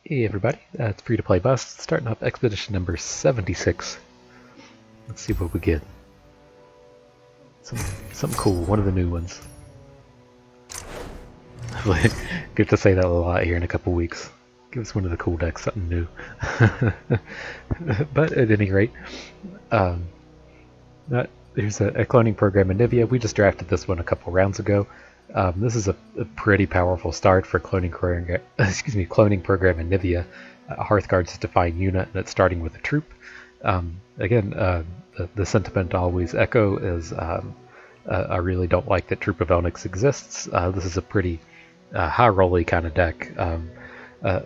Hey everybody, it's Free to Play Bust, starting up expedition number 76. Let's see what we get. Something cool, one of the new ones. Get to say that a lot here in a couple weeks. Give us one of the cool decks, something new. But at any rate, there's a cloning program in Nivea. We just drafted this one a couple rounds ago. This is a pretty powerful start for cloning program in Nivea. Hearthguard's a defined unit, and it's starting with a troop. Again, the sentiment I always echo is I really don't like that Troop of Elnix exists. This is a pretty high-rolly kind of deck. I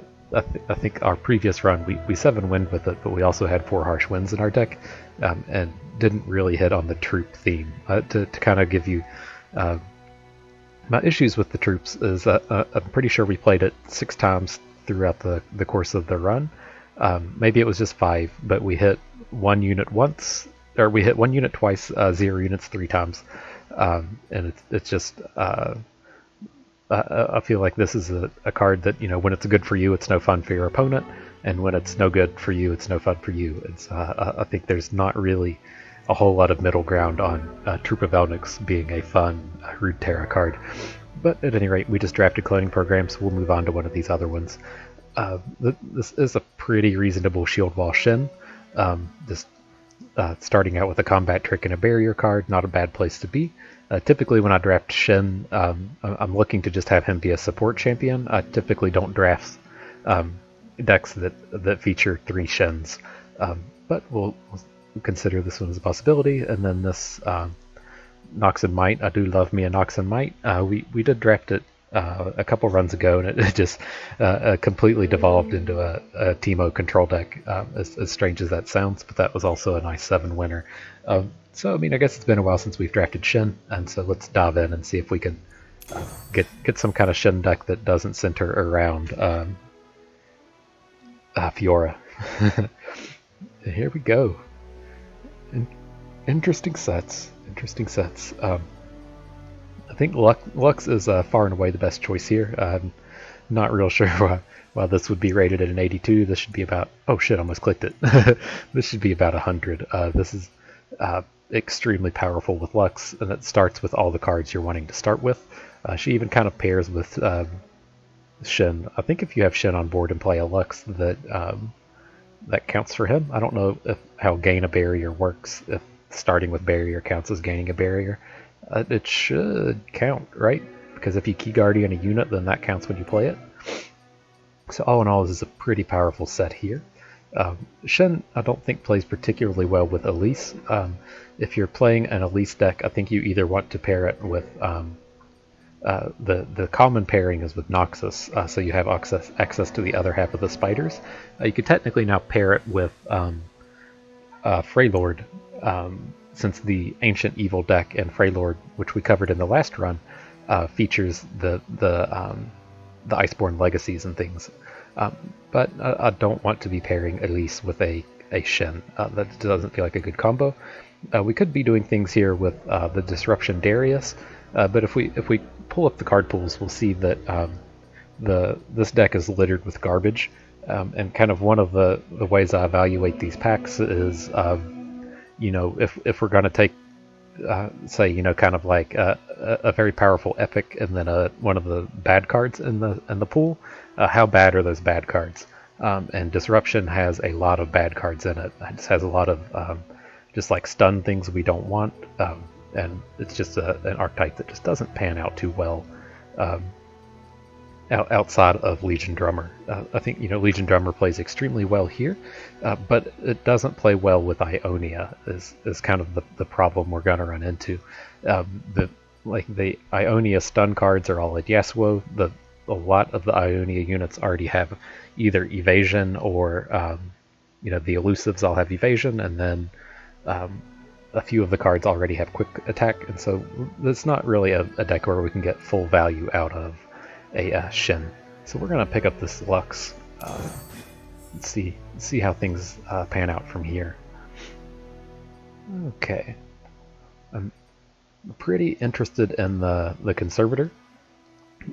think our previous run, we 7-winned with it, but we also had 4 harsh winds in our deck, and didn't really hit on the troop theme. To kind of give you my issues with the troops is I'm pretty sure we played it 6 times throughout the course of the run. Maybe it was just 5, but we hit 1 unit once, or we hit 1 unit twice, 0 units 3 times, and it's just I feel like this is a card that, you know, when it's good for you, it's no fun for your opponent, and when it's no good for you, it's no fun for you. It's I think there's not really a whole lot of middle ground on Troop of Elnix being a fun Runeterra card. But at any rate, we just drafted cloning programs, so we'll move on to one of these other ones. This is a pretty reasonable Shield Wall Shen. Just starting out with a combat trick and a barrier card, not a bad place to be. Typically when I draft Shen, I'm looking to just have him be a support champion. I typically don't draft decks that feature 3 Shens, but we'll consider this one as a possibility. And then this Nox and Might, I do love me a Nox and Might. We did draft it a couple runs ago, and it just completely devolved into a Teemo control deck, as strange as that sounds, but that was also a nice 7 winner. So I mean, I guess it's been a while since we've drafted Shen, and so let's dive in and see if we can get some kind of Shen deck that doesn't center around Fiora. Here we go. Interesting sets. I think Lux is far and away the best choice here. I'm not real sure why this would be rated at an 82. This should be about... Oh shit, I almost clicked it. This should be about 100. This is extremely powerful with Lux, and it starts with all the cards you're wanting to start with. She even kind of pairs with Shen. I think if you have Shen on board and play a Lux, that counts for him. I don't know how gain a barrier works, if starting with barrier counts as gaining a barrier. It should count, right? Because if you key guardian a unit, then that counts when you play it. So all in all, this is a pretty powerful set here. Shen, I don't think plays particularly well with Elise. If you're playing an Elise deck, I think you either want to pair it with the common pairing is with Noxus, so you have access to the other half of the spiders. You could technically now pair it with Freylord, since the Ancient Evil deck and Freylord, which we covered in the last run, features the Iceborne Legacies and things. But I don't want to be pairing Elise with a Shen. That doesn't feel like a good combo. We could be doing things here with the Disruption Darius, but if we pull up the card pools, we'll see that this deck is littered with garbage. And kind of one of the ways I evaluate these packs is, you know, if we're going to take, say, you know, kind of like a very powerful epic and then one of the bad cards in the pool, how bad are those bad cards? And Disruption has a lot of bad cards in it. It just has a lot of just like stun things we don't want, and it's just an archetype that just doesn't pan out too well outside of Legion Drummer. I think, you know, Legion Drummer plays extremely well here, but it doesn't play well with Ionia, is kind of the problem we're going to run into. The Ionia stun cards are all at Yasuo. A lot of the Ionia units already have either evasion or, you know, the elusives all have evasion, and then a few of the cards already have quick attack, and so it's not really a deck where we can get full value out of a Shen. So we're going to pick up this Lux. Let's see how things pan out from here. Okay. I'm pretty interested in the Conservator.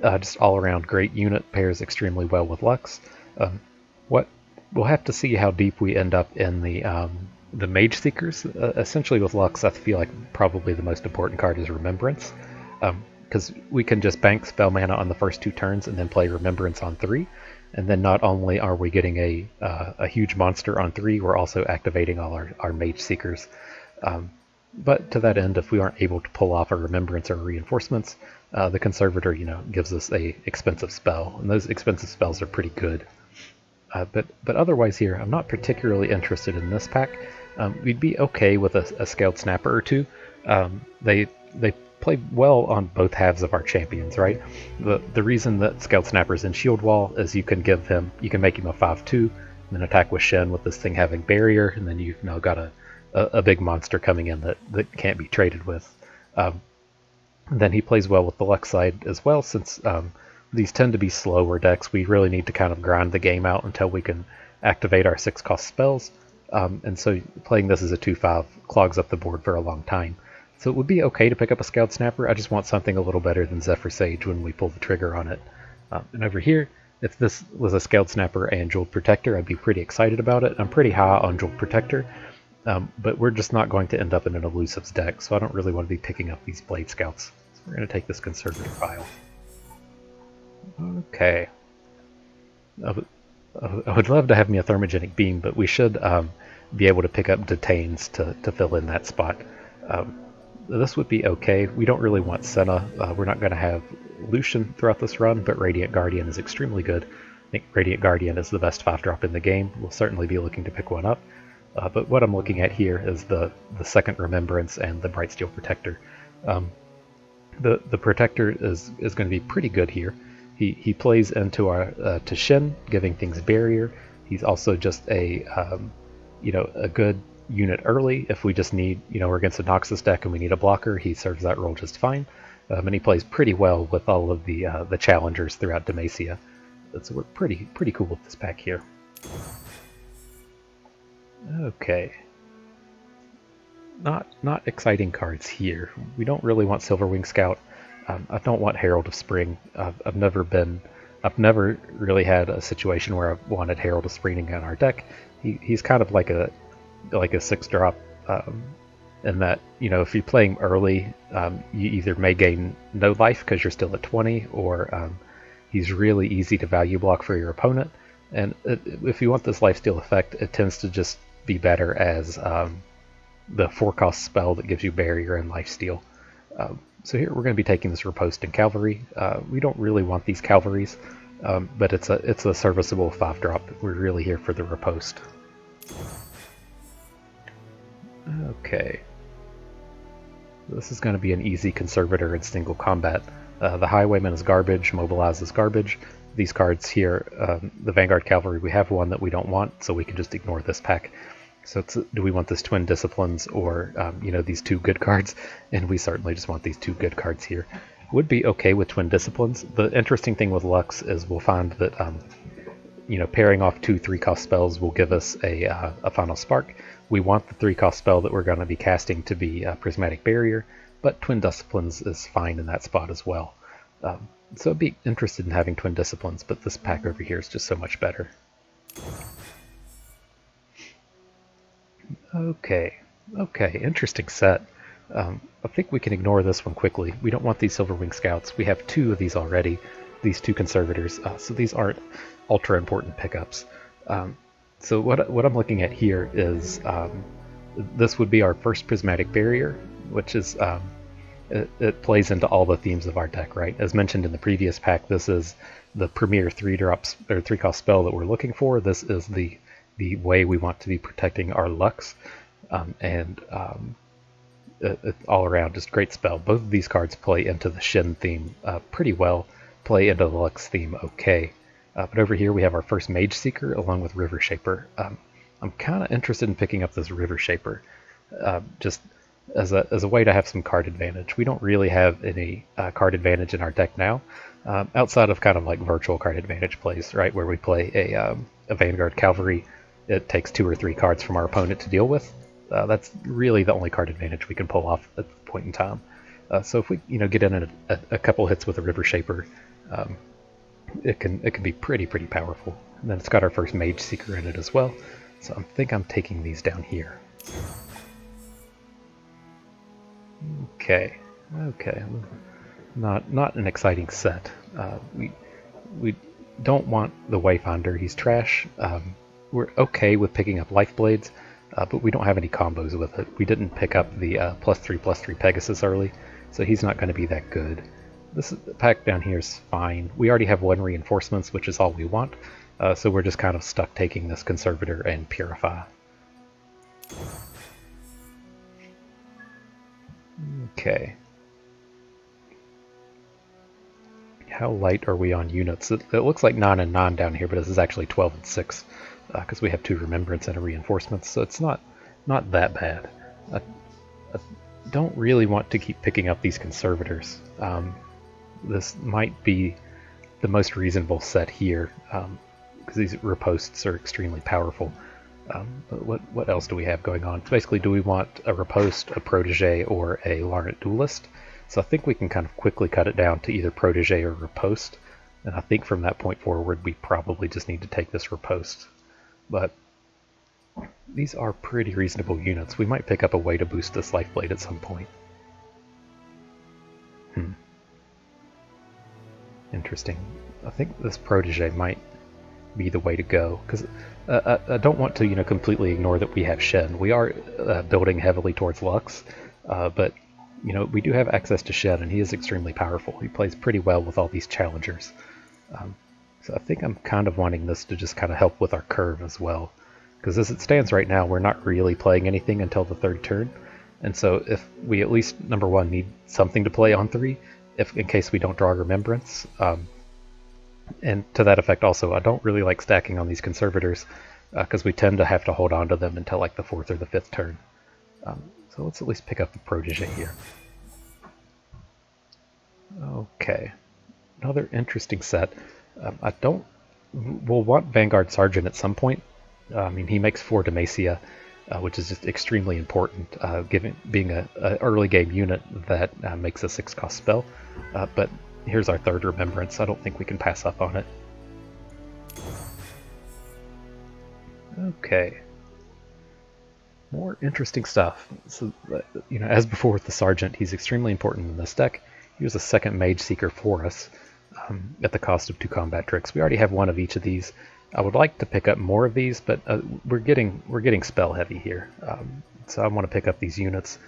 Just all around great unit, pairs extremely well with Lux. What we'll have to see how deep we end up in the Mageseekers. Essentially, with Lux, I feel like probably the most important card is Remembrance, because we can just bank spell mana on the first 2 turns and then play Remembrance on 3, and then not only are we getting a huge monster on 3, we're also activating all our Mageseekers. But to that end, if we aren't able to pull off a Remembrance or Reinforcements, the Conservator, gives us a expensive spell, and those expensive spells are pretty good. But otherwise here, I'm not particularly interested in this pack. We'd be okay with a Scaled Snapper or 2. They play well on both halves of our champions, right? The reason that Scaled Snapper's in Shield Wall is you can make him a 5/2, and then attack with Shen with this thing having barrier, and then you've now got a big monster coming in that can't be traded with. Then he plays well with the Lux side as well, since these tend to be slower decks. We really need to kind of grind the game out until we can activate our 6-cost spells, and so playing this as a 2/5 clogs up the board for a long time. So it would be okay to pick up a Scaled Snapper. I just want something a little better than Zephyr Sage when we pull the trigger on it. And over here, if this was a Scaled Snapper and Jeweled Protector, I'd be pretty excited about it. I'm pretty high on Jeweled Protector, but we're just not going to end up in an Elusives deck, so I don't really want to be picking up these Blade Scouts. So we're going to take this Conservator file. Okay. I would love to have me a Thermogenic Beam, but we should be able to pick up Detains to fill in that spot. This would be okay. We don't really want Senna. We're not going to have Lucian throughout this run, but Radiant Guardian is extremely good. I think Radiant Guardian is the best 5-drop in the game. We'll certainly be looking to pick one up. But what I'm looking at here is the second Remembrance and the Bright Steel Protector. The Protector is going to be pretty good here. He plays into our to Shen, giving things barrier. He's also just a good unit early. If we just need, we're against a Noxus deck and we need a blocker, he serves that role just fine. And he plays pretty well with all of the challengers throughout Demacia. So we're pretty cool with this pack here. Okay. Not exciting cards here. We don't really want Silverwing Scout. I don't want Herald of Spring. I've never really had a situation where I've wanted Herald of Spring in our deck. He's kind of like a 6-drop, in that if you're playing early, you either may gain no life because you're still at 20, or he's really easy to value block for your opponent. And if you want this lifesteal effect, it tends to just be better as the 4-cost spell that gives you barrier and lifesteal. So here we're going to be taking this Riposte and Cavalry. We don't really want these Cavalries, but it's a serviceable 5-drop. We're really here for the Riposte. Okay. This is going to be an easy Conservator in single combat. The Highwayman is garbage, Mobilize is garbage. These cards here, the Vanguard Cavalry, we have one that we don't want, so we can just ignore this pack. So do we want this Twin Disciplines or, these 2 good cards? And we certainly just want these 2 good cards here. Would be okay with Twin Disciplines. The interesting thing with Lux is we'll find that, pairing off 2 3-cost spells will give us a Final Spark. We want the 3-cost spell that we're going to be casting to be Prismatic Barrier, but Twin Disciplines is fine in that spot as well. So I'd be interested in having Twin Disciplines, but this pack over here is just so much better. Okay, interesting set. I think we can ignore this one quickly. We don't want these Silverwing Scouts. We have 2 of these already, these 2 Conservators, so these aren't ultra important pickups. So what I'm looking at here is this would be our first Prismatic Barrier, which is it plays into all the themes of our deck, right? As mentioned in the previous pack, this is the premier 3-drops or 3-cost spell that we're looking for. This is the way we want to be protecting our Lux, and all around just great spell. Both of these cards play into the Shen theme pretty well, play into the Lux theme okay. But over here we have our first Mageseeker along with River Shaper. I'm kind of interested in picking up this River Shaper, just as a way to have some card advantage. We don't really have any card advantage in our deck now, outside of kind of like virtual card advantage plays, right, where we play a Vanguard Cavalry. It takes 2 or 3 cards from our opponent to deal with. That's really the only card advantage we can pull off at the point in time. So if we get in a couple hits with a River Shaper, it can be pretty powerful. And then it's got our first Mageseeker in it as well. So I think I'm taking these down here. Okay, okay. Not an exciting set. We don't want the Wayfinder. He's trash. We're okay with picking up Life Blades, but we don't have any combos with it. We didn't pick up the +3/+3 Pegasus early, so he's not going to be that good. This pack down here is fine. We already have 1 reinforcements, which is all we want, so we're just kind of stuck taking this Conservator and Purify. Okay. How light are we on units? It looks like 9 and 9 down here, but this is actually 12 and 6 because we have 2 Remembrance and a Reinforcement, so it's not that bad. I don't really want to keep picking up these Conservators. This might be the most reasonable set here because these riposts are extremely powerful. But what else do we have going on? Basically, do we want a riposte, a protege, or a Larnet duelist? So I think we can kind of quickly cut it down to either protege or riposte. And I think from that point forward, we probably just need to take this riposte. But these are pretty reasonable units. We might pick up a way to boost this Lifeblade at some point. Interesting. I think this protege might be the way to go, because I don't want to completely ignore that we have Shen. We are building heavily towards Lux, but we do have access to Shen, and he is extremely powerful. He plays pretty well with all these challengers. So I think I'm kind of wanting this to just kind of help with our curve as well, because as it stands right now, we're not really playing anything until the 3rd turn, and so if we at least, number 1, need something to play on 3, in case we don't draw Remembrance. And to that effect also, I don't really like stacking on these Conservators because we tend to have to hold on to them until like the 4th or the 5th turn. So let's at least pick up the protege here. Okay, another interesting set. We'll want Vanguard Sergeant at some point. I mean, he makes 4 Demacia, which is just extremely important, being an early game unit that makes a 6-cost spell. But here's our 3rd Remembrance. I don't think we can pass up on it. Okay. More interesting stuff. So, as before with the Sergeant, he's extremely important in this deck. He was a 2nd Mageseeker for us at the cost of 2 combat tricks. We already have 1 of each of these. I would like to pick up more of these, but we're getting spell heavy here. So I want to pick up these units.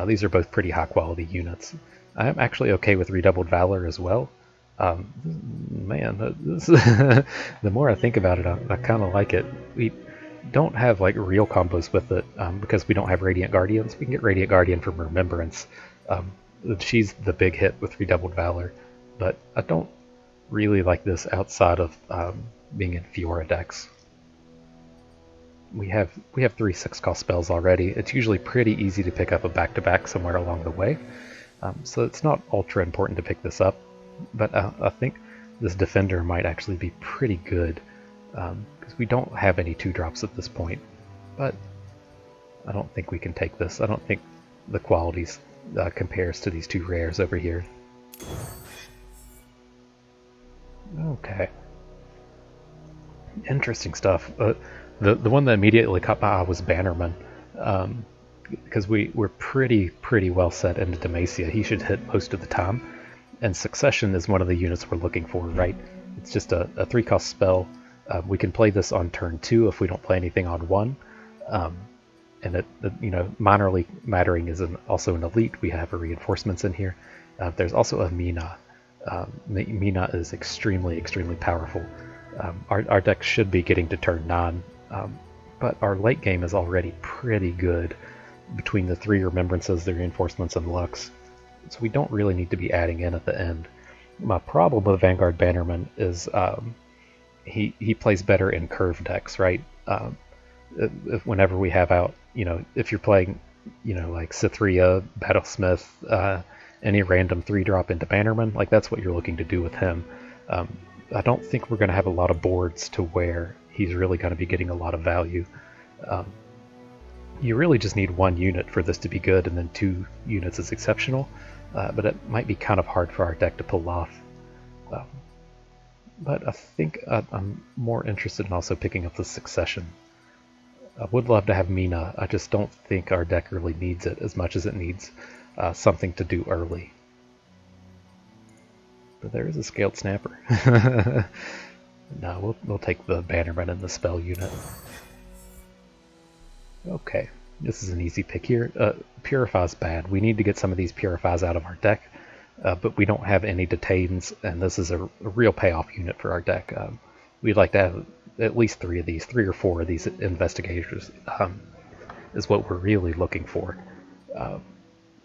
These are both pretty high quality units. I am actually okay with Redoubled Valor as well. Man, the more I think about it, I kind of like it. We don't have like real combos with it because we don't have Radiant Guardians. We can get Radiant Guardian from Remembrance. She's the big hit with Redoubled Valor, but I don't really like this outside of being in Fiora decks. We have 3 6-cost spells already. It's usually pretty easy to pick up a back-to-back somewhere along the way. So it's not ultra important to pick this up, but I think this Defender might actually be pretty good because we don't have any 2-drops at this point, but I don't think we can take this. I don't think the qualities compares to these 2 rares over here. Okay. Interesting stuff. The one that immediately caught my eye was Bannerman. Because we're pretty well set into Demacia. He should hit most of the time, and Succession is one of the units we're looking for, right? It's just a 3-cost spell. We can play this on turn 2 if we don't play anything on 1, and minorly mattering is also an elite. We have a reinforcements in here. There's also a Mina. Mina is extremely powerful. Our deck should be getting to turn 9, but our late game is already pretty good between the 3 Remembrances, the reinforcements, and Lux. So we don't really need to be adding in at the end. My problem with Vanguard Bannerman is he plays better in curve decks, right? Whenever we have out, if you're playing, like Cythria, Battlesmith, any random 3-drop into Bannerman, like that's what you're looking to do with him. I don't think we're going to have a lot of boards to where he's really going to be getting a lot of value. You really just need 1 unit for this to be good, and then 2 units is exceptional, but it might be kind of hard for our deck to pull off. but I think I'm more interested in also picking up the Succession. I would love to have Mina, I just don't think our deck really needs it as much as it needs something to do early. But there is a Scaled Snapper. No, we'll take the Bannerman and the spell unit. Okay, this is an easy pick here. Purify's bad. We need to get some of these Purifies out of our deck, but we don't have any Detains, and this is a real payoff unit for our deck. We'd like to have at least 3 of these, 3 or 4 of these Investigators is what we're really looking for.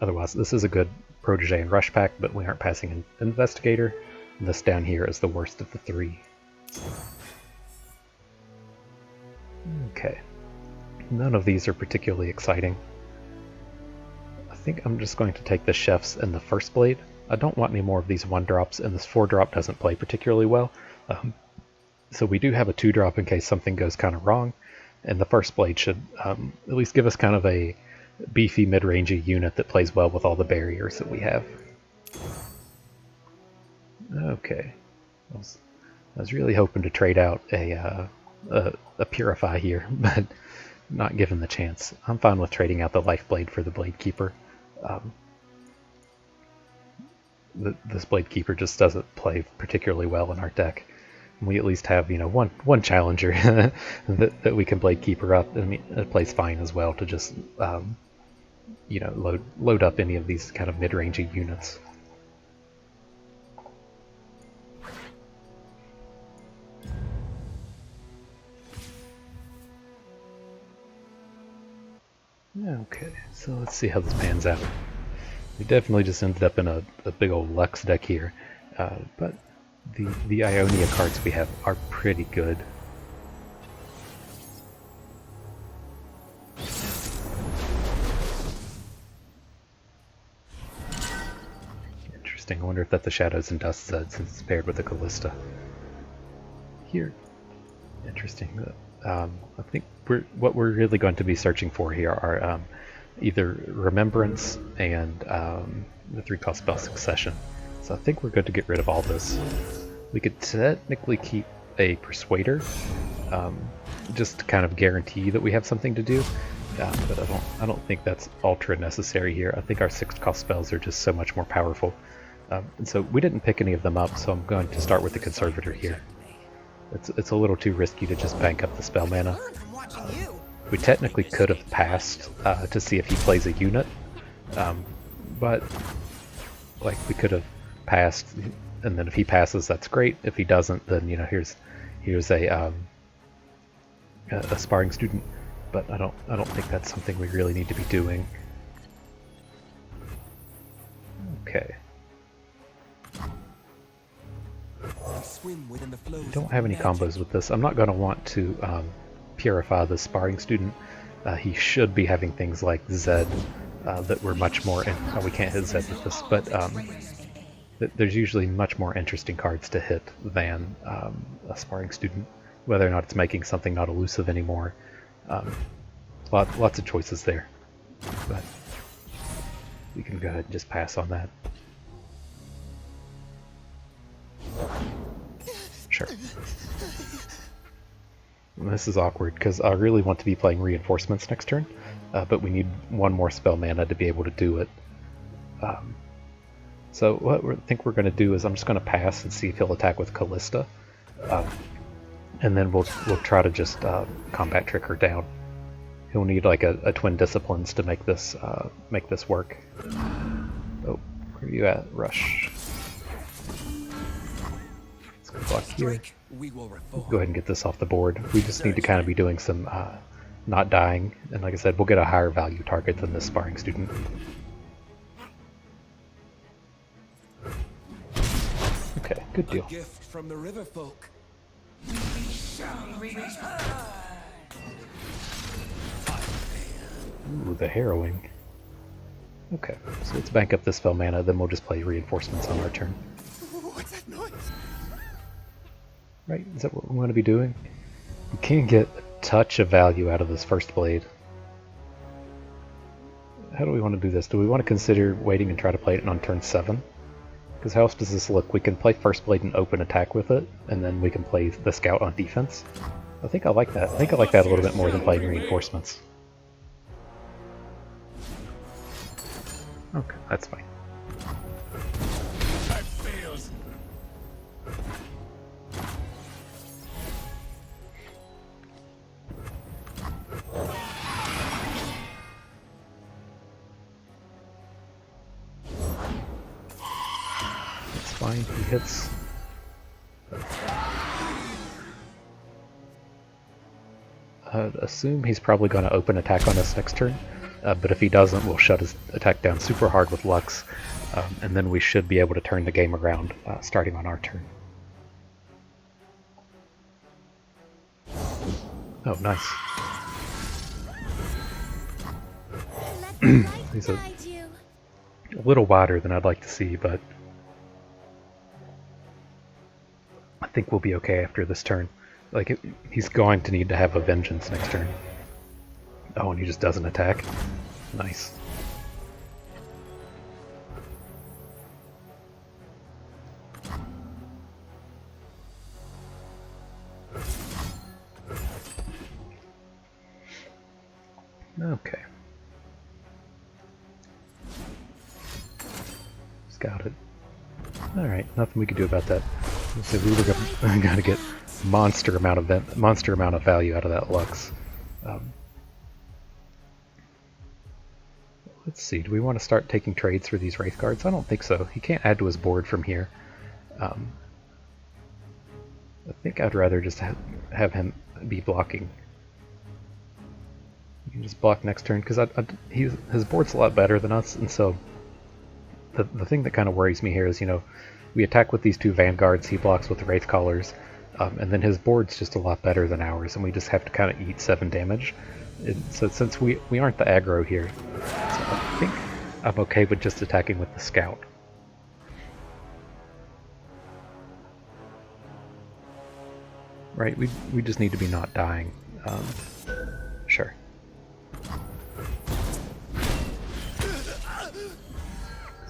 Otherwise, this is a good Protege and Rush pack, but we aren't passing an Investigator. And this down here is the worst of the 3. Okay. None of these are particularly exciting. I think I'm just going to take the Chefs and the First Blade. I don't want any more of these 1-drops, and this 4-drop doesn't play particularly well. So we do have a 2-drop in case something goes kind of wrong, and the First Blade should at least give us kind of a beefy mid-rangey unit that plays well with all the barriers that we have. Okay. I was really hoping to trade out a Purify here, but not given the chance. I'm fine with trading out the Life Blade for the Blade Keeper. This Blade Keeper just doesn't play particularly well in our deck. We at least have, one challenger that we can Blade Keeper up. I mean, it plays fine as well to just, load up any of these kind of mid-rangey units. Okay, so let's see how this pans out. We definitely just ended up in a big old Lux deck here, but the Ionia cards we have are pretty good. Interesting, I wonder if that's the Shadows and Dust Zed since it's paired with the Callista. Here, interesting. I think what we're really going to be searching for here are either Remembrance and the 3-cost spell Succession. So I think we're good to get rid of all this. We could technically keep a Persuader, just to kind of guarantee that we have something to do. But I don't think that's ultra necessary here. I think our 6-cost spells are just so much more powerful. And so we didn't pick any of them up, so I'm going to start with the Conservator here. It's a little too risky to just bank up the spell mana. We technically could have passed to see if he plays a unit, but we could have passed, and then if he passes, that's great. If he doesn't, then here's a Sparring Student. But I don't think that's something we really need to be doing. Okay. I don't have any combos with this. I'm not going to want to purify the Sparring Student. He should be having things like Zed that were much more... we can't hit Zed with this, but there's usually much more interesting cards to hit than a Sparring Student, whether or not it's making something not elusive anymore. Lots of choices there, but we can go ahead and just pass on that. Sure. This is awkward because I really want to be playing Reinforcements next turn, but we need one more spell mana to be able to do it. So what I think we're going to do is I'm just going to pass and see if he'll attack with Callista, and then we'll try to just combat trick her down. He'll need like a Twin Disciplines to make this work. Oh, where are you at, Rush? Let's go block here. We'll go ahead and get this off the board. We just need to kind of be doing some not dying, and like I said, we'll get a higher value target than this Sparring Student. Okay, good deal. Gift from the river folk. Ooh, the Harrowing. Okay, so let's bank up this spell mana, then we'll just play Reinforcements on our turn. What's that noise? Right, is that what we want to be doing? We can get a touch of value out of this First Blade. How do we want to do this? Do we want to consider waiting and try to play it on turn 7? Because how else does this look? We can play First Blade and open attack with it, and then we can play the Scout on defense. I think I like that. I think I like that a little bit more than playing Reinforcements. Okay, that's fine. That's fine, he hits. I'd assume he's probably going to open attack on us next turn, but if he doesn't, we'll shut his attack down super hard with Lux, and then we should be able to turn the game around starting on our turn. Oh, nice. He's a little wider than I'd like to see, but I think we'll be okay after this turn. Like, he's going to need to have a Vengeance next turn. Oh, and he just doesn't attack? Nice. Okay. Got it. Alright, nothing we could do about that. So we were gonna get monster amount of value out of that Lux. Let's see, do we want to start taking trades for these Wraith Guards? I don't think so. He can't add to his board from here. I think I'd rather just have him be blocking. You can just block next turn, because his board's a lot better than us, and so the thing that kind of worries me here is, you know, we attack with these two Vanguards, he blocks with the Wraith Callers, and then his board's just a lot better than ours, and we just have to kind of eat 7 damage. So since we aren't the aggro here, so I think I'm okay with just attacking with the Scout. Right, we just need to be not dying. Sure.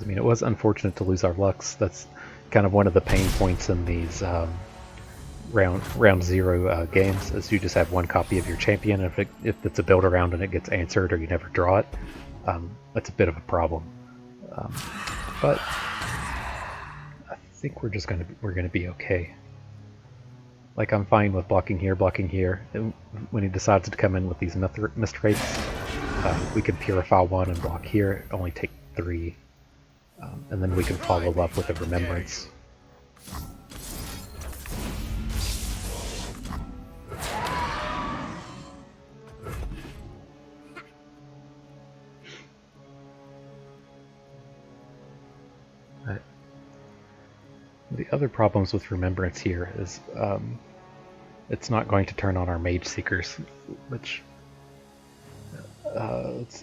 I mean, it was unfortunate to lose our Lux. That's kind of one of the pain points in these round zero games, is you just have one copy of your champion, and if it's a build around and it gets answered or you never draw it, that's a bit of a problem. But I think we're gonna be okay. Like, I'm fine with blocking here. And when he decides to come in with these Mist Wraiths, we can Purify 1 and block here, only take 3. And then we can follow up with a Remembrance. The other problems with Remembrance here is it's not going to turn on our Mageseekers, which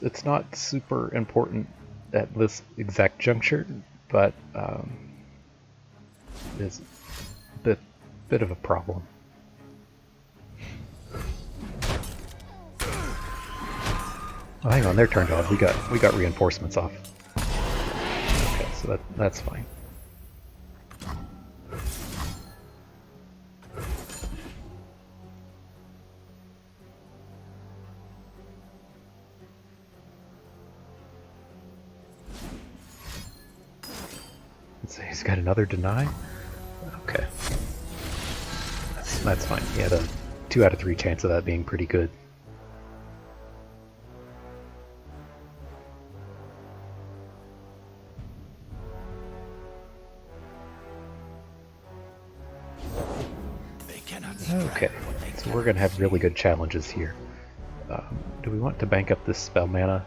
it's not super important at this exact juncture, but it's a bit of a problem. Oh, hang on, they're turned on. We got reinforcements off. Okay, so that's fine. He's got another deny? Okay. That's fine. He had a 2 out of 3 chance of that being pretty good. Okay, so we're going to have really good challenges here. Do we want to bank up this spell mana?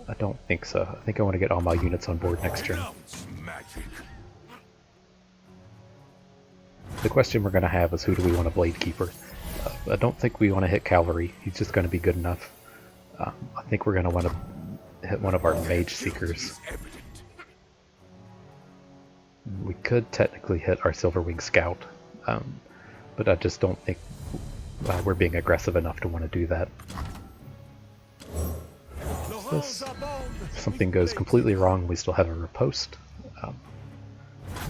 I don't think so. I think I want to get all my units on board next turn. The question we're going to have is, who do we want to Blade Keeper? I don't think we want to hit Cavalry. He's just going to be good enough. I think we're going to want to hit one of our Mageseekers. We could technically hit our Silverwing Scout, but I just don't think we're being aggressive enough to want to do that. If something goes completely wrong, we still have a riposte.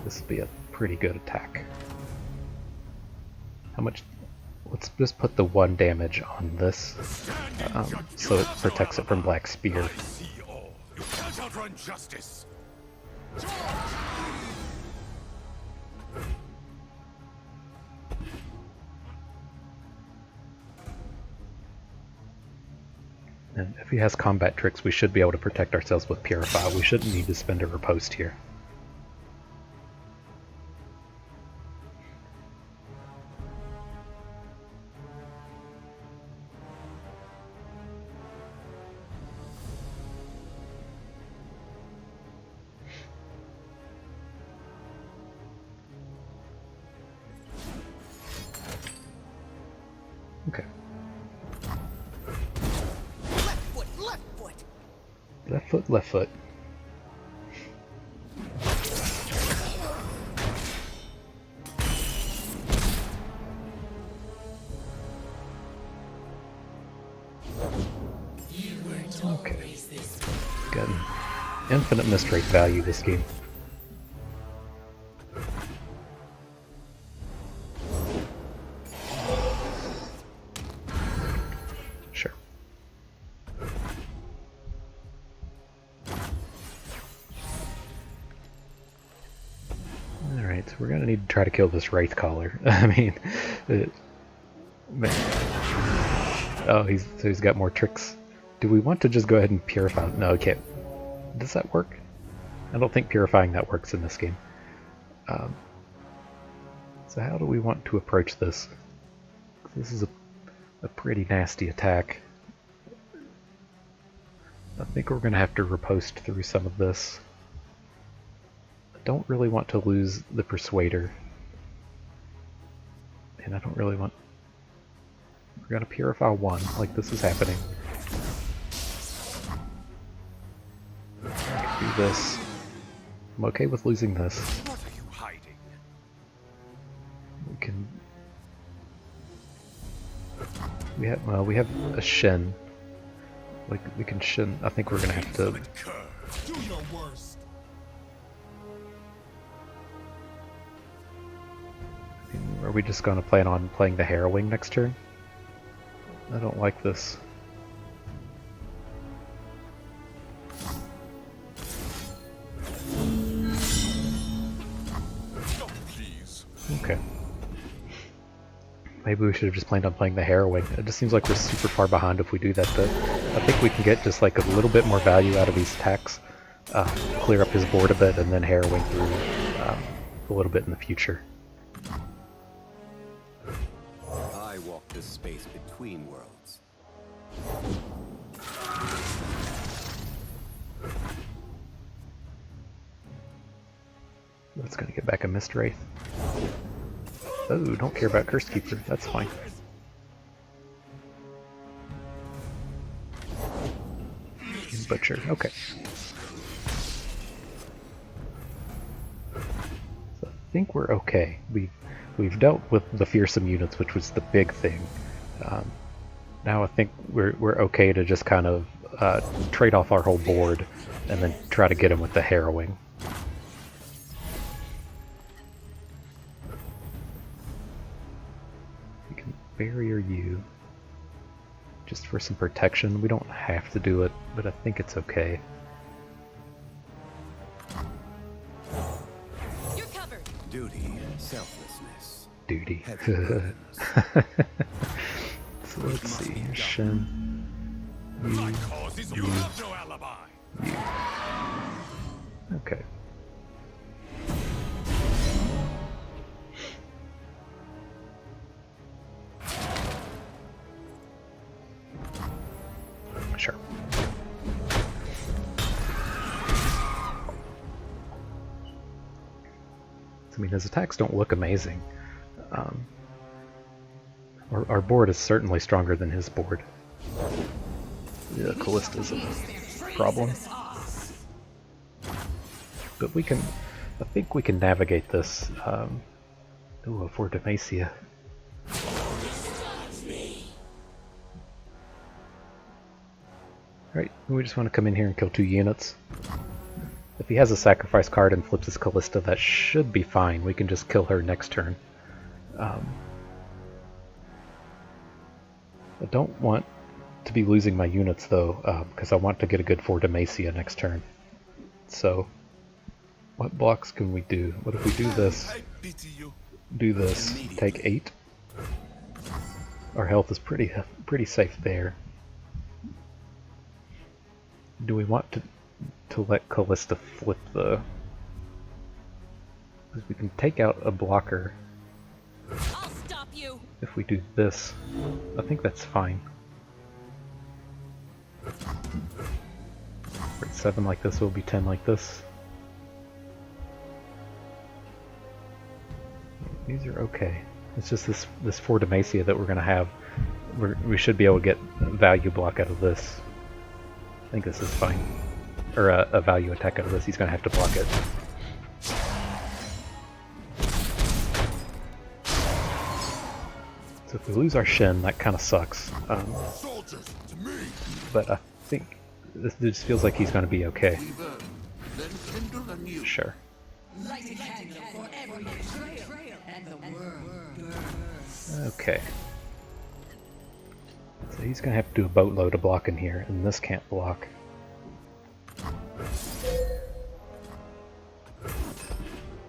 This would be a pretty good attack. How much? Let's just put the 1 damage on this, so it protects it from Black Spear. You can't outrun justice. And if he has combat tricks, we should be able to protect ourselves with Purify. We shouldn't need to spend a riposte here. Okay. Left foot. Left foot, left foot. Okay. Got an infinite mistrate value this game. Sure. Alright, so we're gonna need to try to kill this Wraith Caller. I mean, man. Oh, he's got more tricks. Do we want to just go ahead and purify? No, okay. Does that work? I don't think purifying that works in this game. So how do we want to approach this? This is a pretty nasty attack. I think we're going to have to riposte through some of this. I don't really want to lose the Persuader. And I don't really want... We're going to purify 1, like this is happening. I can do this. I'm okay with losing this. What are you hiding? We can... We have a Shen. Like, we can Shen... I think we're going to have to... Do your worst. Are we just going to plan on playing the Harrowing next turn? I don't like this. Okay. Maybe we should have just planned on playing the Harrowing. It just seems like we're super far behind if we do that, but I think we can get just like a little bit more value out of these attacks, clear up his board a bit, and then Harrowing through a little bit in the future. I walk this space between worlds. That's gonna get back a Mist Wraith. Oh, don't care about Curse Keeper, that's fine. Butcher, okay. So I think we're okay. We've dealt with the fearsome units, which was the big thing. Now I think we're okay to just kind of trade off our whole board and then try to get him with the Harrowing. We can barrier you just for some protection. We don't have to do it, but I think it's okay. You're covered. Duty, selflessness. Duty. Heavy So let's see. Shen. My cause is you have no alibi. Okay. Sure. I mean, his attacks don't look amazing. Our board is certainly stronger than his board. Yeah, Callista's a problem. But we can... I think we can navigate this. Ooh, for Demacia. Right, we just want to come in here and kill 2 units. If he has a sacrifice card and flips his Callista, that should be fine. We can just kill her next turn. I don't want to be losing my units though, because I want to get a good 4 Demacia next turn. So, what blocks can we do? What if we do this, take 8? Our health is pretty safe there. Do we want to let Callista flip though? Because we can take out a blocker. I'll stop you. If we do this, I think that's fine. For 7 like this will be 10 like this. These are okay. It's just this 4 Demacia that we're going to have. We should be able to get a value block out of this. I think this is fine. Or a value attack out of this. He's going to have to block it. So if we lose our Shen, that kind of sucks. But I think this just feels like he's going to be okay. Sure. Okay. So he's going to have to do a boatload of blocking here, and this can't block.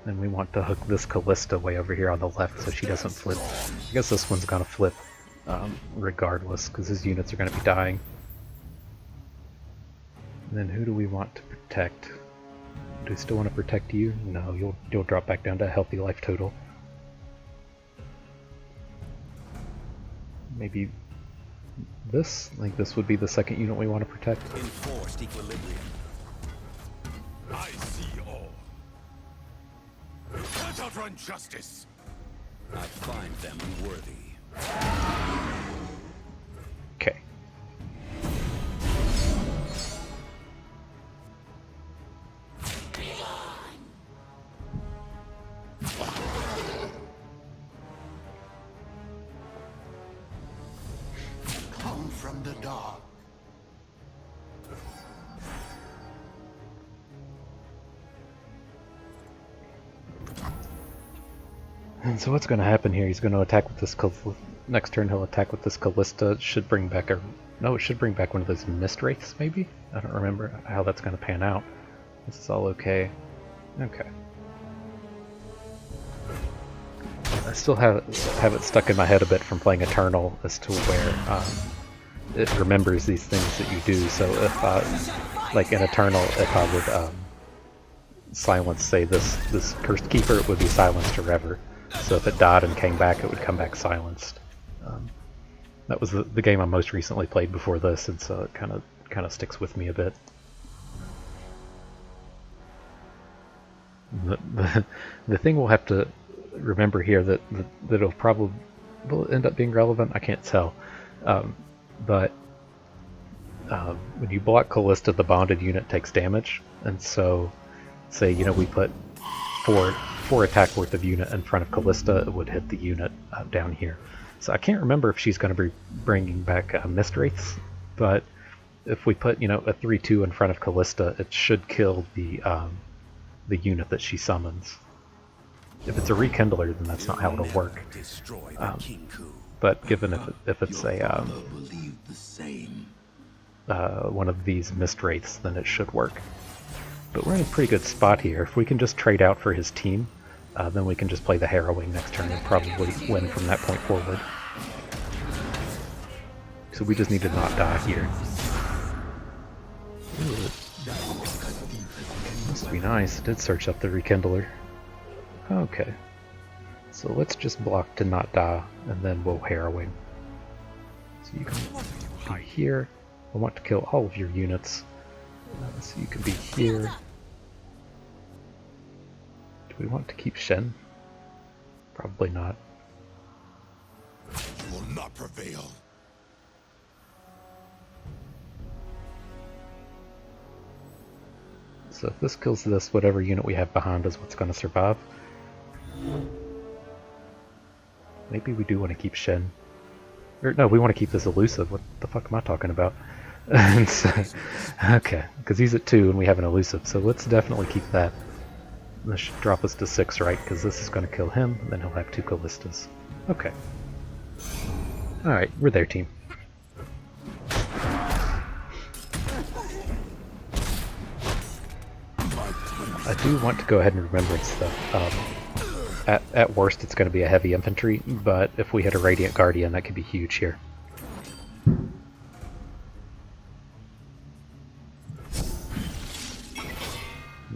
And we want to hook this Callista way over here on the left so she doesn't flip. I guess this one's going to flip regardless, because his units are going to be dying. And then who do we want to protect? Do we still want to protect you? No, you'll drop back down to a healthy life total. Maybe this? I think this would be the second unit we want to protect. Enforced equilibrium. I see all. Let outrun justice. I find them unworthy. Okay. Come from the dark. And so what's going to happen here? He's going to attack with this next turn. He'll attack with this Callista. It should bring back it should bring back one of those Mist Wraiths, maybe? I don't remember how that's going to pan out. This is all okay. Okay. I still have it stuck in my head a bit from playing Eternal as to where it remembers these things that you do. So if, like in Eternal, if I would silence, say, this Cursed Keeper, it would be silenced forever. So if it died and came back, it would come back silenced. That was the game I most recently played before this, and so it kind of sticks with me a bit. The thing we'll have to remember here that it'll probably will end up being relevant, I can't tell, but when you block Callista, the bonded unit takes damage, and so say we put four attack worth of unit in front of Callista, it would hit the unit down here. So I can't remember if she's going to be bringing back Mist Wraiths, but if we put a 3/2 in front of Callista, it should kill the unit that she summons. If it's a Rekindler, then that's not how it'll work. But given if it's a one of these Mist Wraiths, then it should work. But we're in a pretty good spot here. If we can just trade out for his team, then we can just play the Harrowing next turn and probably win from that point forward. So we just need to not die here. Ooh. Must be nice. It did search up the Rekindler. Okay. So let's just block to not die, and then we'll Harrowing. So you can be here. I want to kill all of your units. So you can be here. Do we want to keep Shen? Probably not. You will not prevail. So if this kills this, whatever unit we have behind is what's going to survive. Maybe we do want to keep Shen. Or no, we want to keep this elusive. What the fuck am I talking about? And so, okay, because he's at 2 and we have an elusive, so let's definitely keep that. This should drop us to 6, right? Because this is going to kill him, then he'll have 2 Callistas. Okay. Alright, we're there, team. I do want to go ahead and remembrance though. At worst it's going to be a heavy infantry, but if we hit a Radiant Guardian that could be huge here.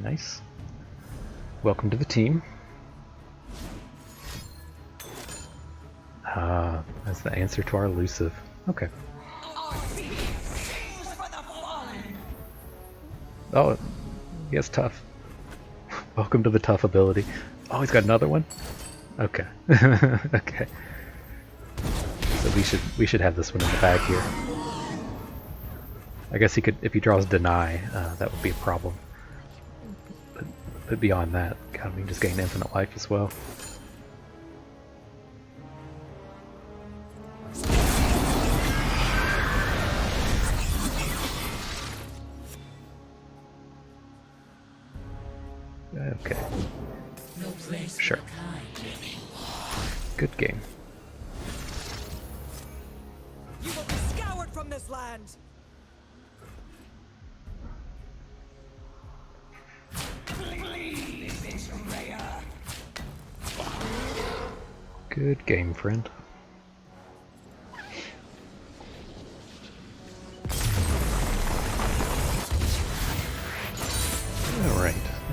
Nice. Welcome to the team. Ah, that's the answer to our elusive. Okay. Oh, he has tough. Welcome to the tough ability. Oh, he's got another one? Okay. Okay. So we should have this one in the bag here. I guess he could, if he draws deny, that would be a problem. But beyond that, God, we can just gain infinite life as well. Okay. Sure. Good game. You will be scoured from this land. Good game, friend.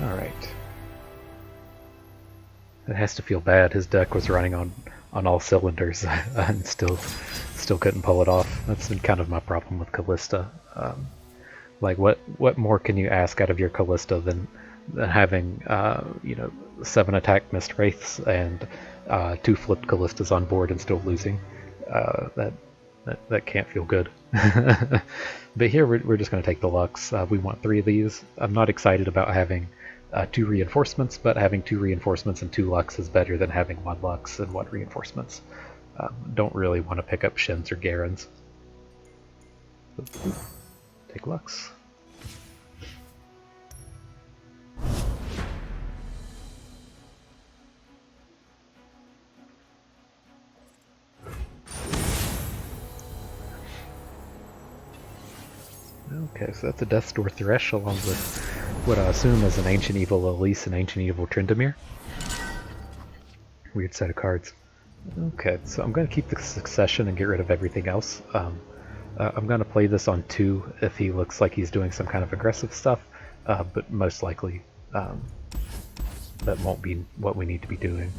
Alright. It has to feel bad. His deck was running on all cylinders and still couldn't pull it off. That's been kind of my problem with Callista. Like what more can you ask out of your Callista than having 7 attack Mist Wraiths and 2 flipped Callistas on board and still losing? That can't feel good. But here we're just going to take the Lux. We want 3 of these. I'm not excited about having 2 reinforcements, but having 2 reinforcements and 2 Lux is better than having 1 Lux and 1 reinforcements. Don't really want to pick up Shins or Garens. Take Lux. Okay, so that's a Death's Door Thresh along with what I assume is an Ancient Evil Elise and Ancient Evil Tryndamere. Weird set of cards. Okay, so I'm going to keep the Succession and get rid of everything else. I'm going to play this on 2 if he looks like he's doing some kind of aggressive stuff, but most likely that won't be what we need to be doing.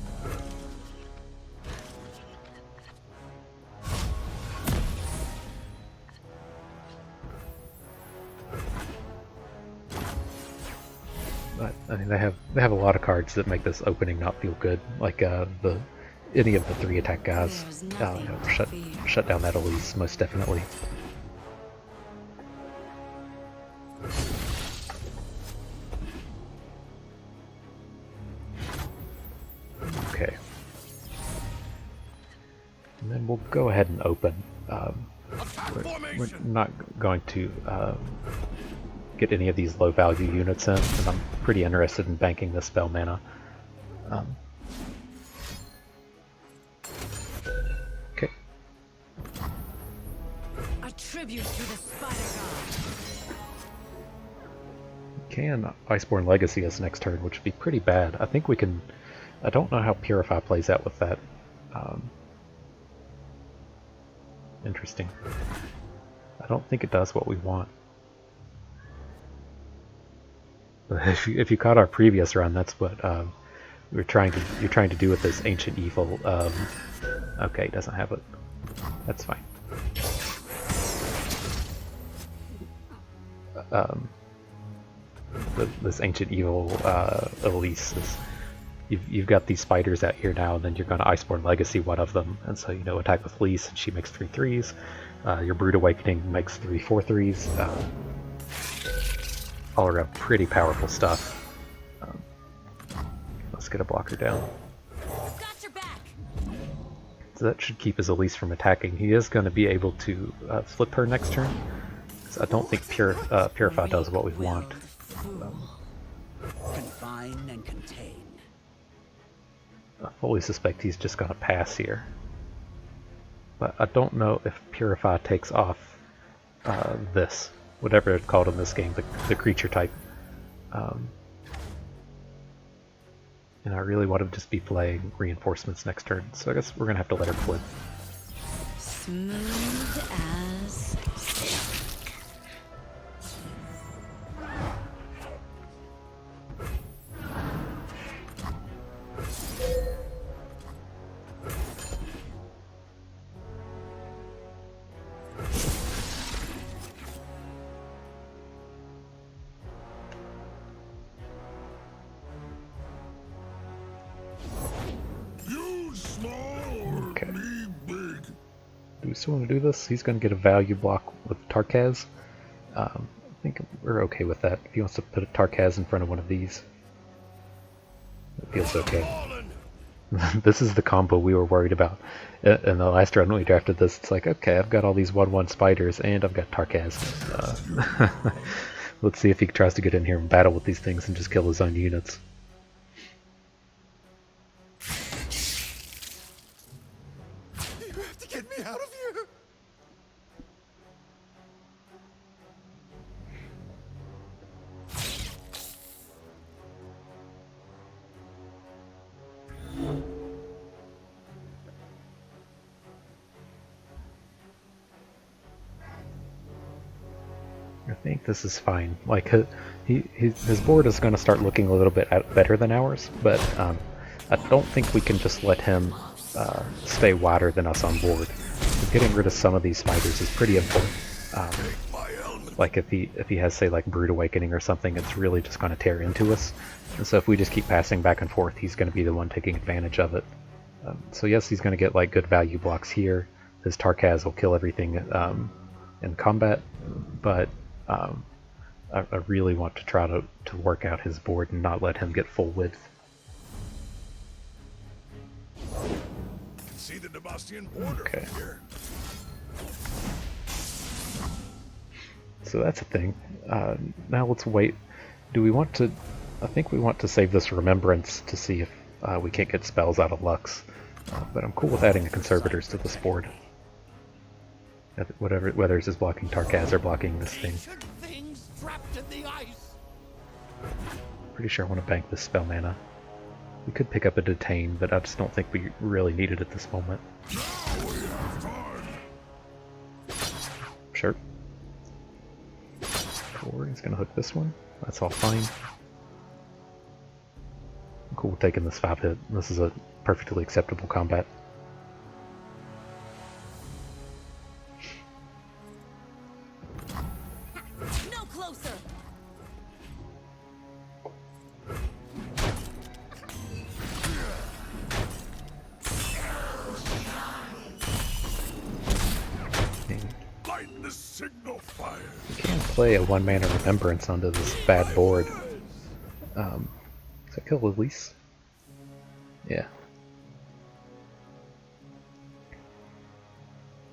But I mean, they have a lot of cards that make this opening not feel good, like any of the 3 attack guys. Shut down that Elise most definitely. Okay, and then we'll go ahead and open. We're not going to get any of these low value units in, and I'm pretty interested in banking this spell mana. Okay. A tribute to the Spider God. Can Iceborne Legacy as next turn, which would be pretty bad. I think we can. I don't know how Purify plays out with that. Interesting. I don't think it does what we want. But if you caught our previous run, that's what you're trying to do with this Ancient Evil. Okay, doesn't have it. That's fine. This Ancient Evil Elise is. You've got these spiders out here now, and then you're going to Iceborne Legacy one of them, and so attack with Lise, and she makes 3/3s. Your Brood Awakening makes 3 4/3s. All around pretty powerful stuff. Let's get a blocker down. Got your back. So that should keep his Elise from attacking. He is going to be able to flip her next turn, So I don't think Purify does what we want. Confine and contain. I fully suspect he's just going to pass here. But I don't know if Purify takes off this, whatever it's called in this game, the creature type. And I really want to just be playing Reinforcements next turn, so I guess we're going to have to let her flip. Smooth as silk. Okay. Do we still want to do this? He's going to get a value block with Tarkaz. I think we're okay with that. If he wants to put a Tarkaz in front of one of these, it feels okay. This is the combo we were worried about. In the last round when we drafted this, it's like, okay, I've got all these 1/1 spiders and I've got Tarkaz. Let's see if he tries to get in here and battle with these things and just kill his own units. I think this is fine. Like his board is going to start looking a little bit better than ours, but I don't think we can just let him stay wider than us on board. So getting rid of some of these spiders is pretty important. Like if he has, say, like Brood Awakening or something, it's really just going to tear into us. And so if we just keep passing back and forth, he's going to be the one taking advantage of it. So yes, he's going to get like good value blocks here. His Tarkaz will kill everything in combat, but I really want to try to work out his board and not let him get full width. See the Demastian border Okay. from here. So that's a thing. Now let's wait. Do we want to... I think we want to save this Remembrance to see if we can't get spells out of Lux. But I'm cool with adding a Conservators to this board. Whether it's just blocking Tarkaz or blocking this thing. Things trapped in the ice. Pretty sure I want to bank this spell mana. We could pick up a Detain, but I just don't think we really need it at this moment. Sure. Or he's gonna hook this one. That's all fine. I'm cool with taking this 5-hit. This is a perfectly acceptable combat. No closer. Light the signal fire. We can play a 1-mana Remembrance onto this bad board. Does that kill Elise? Yeah.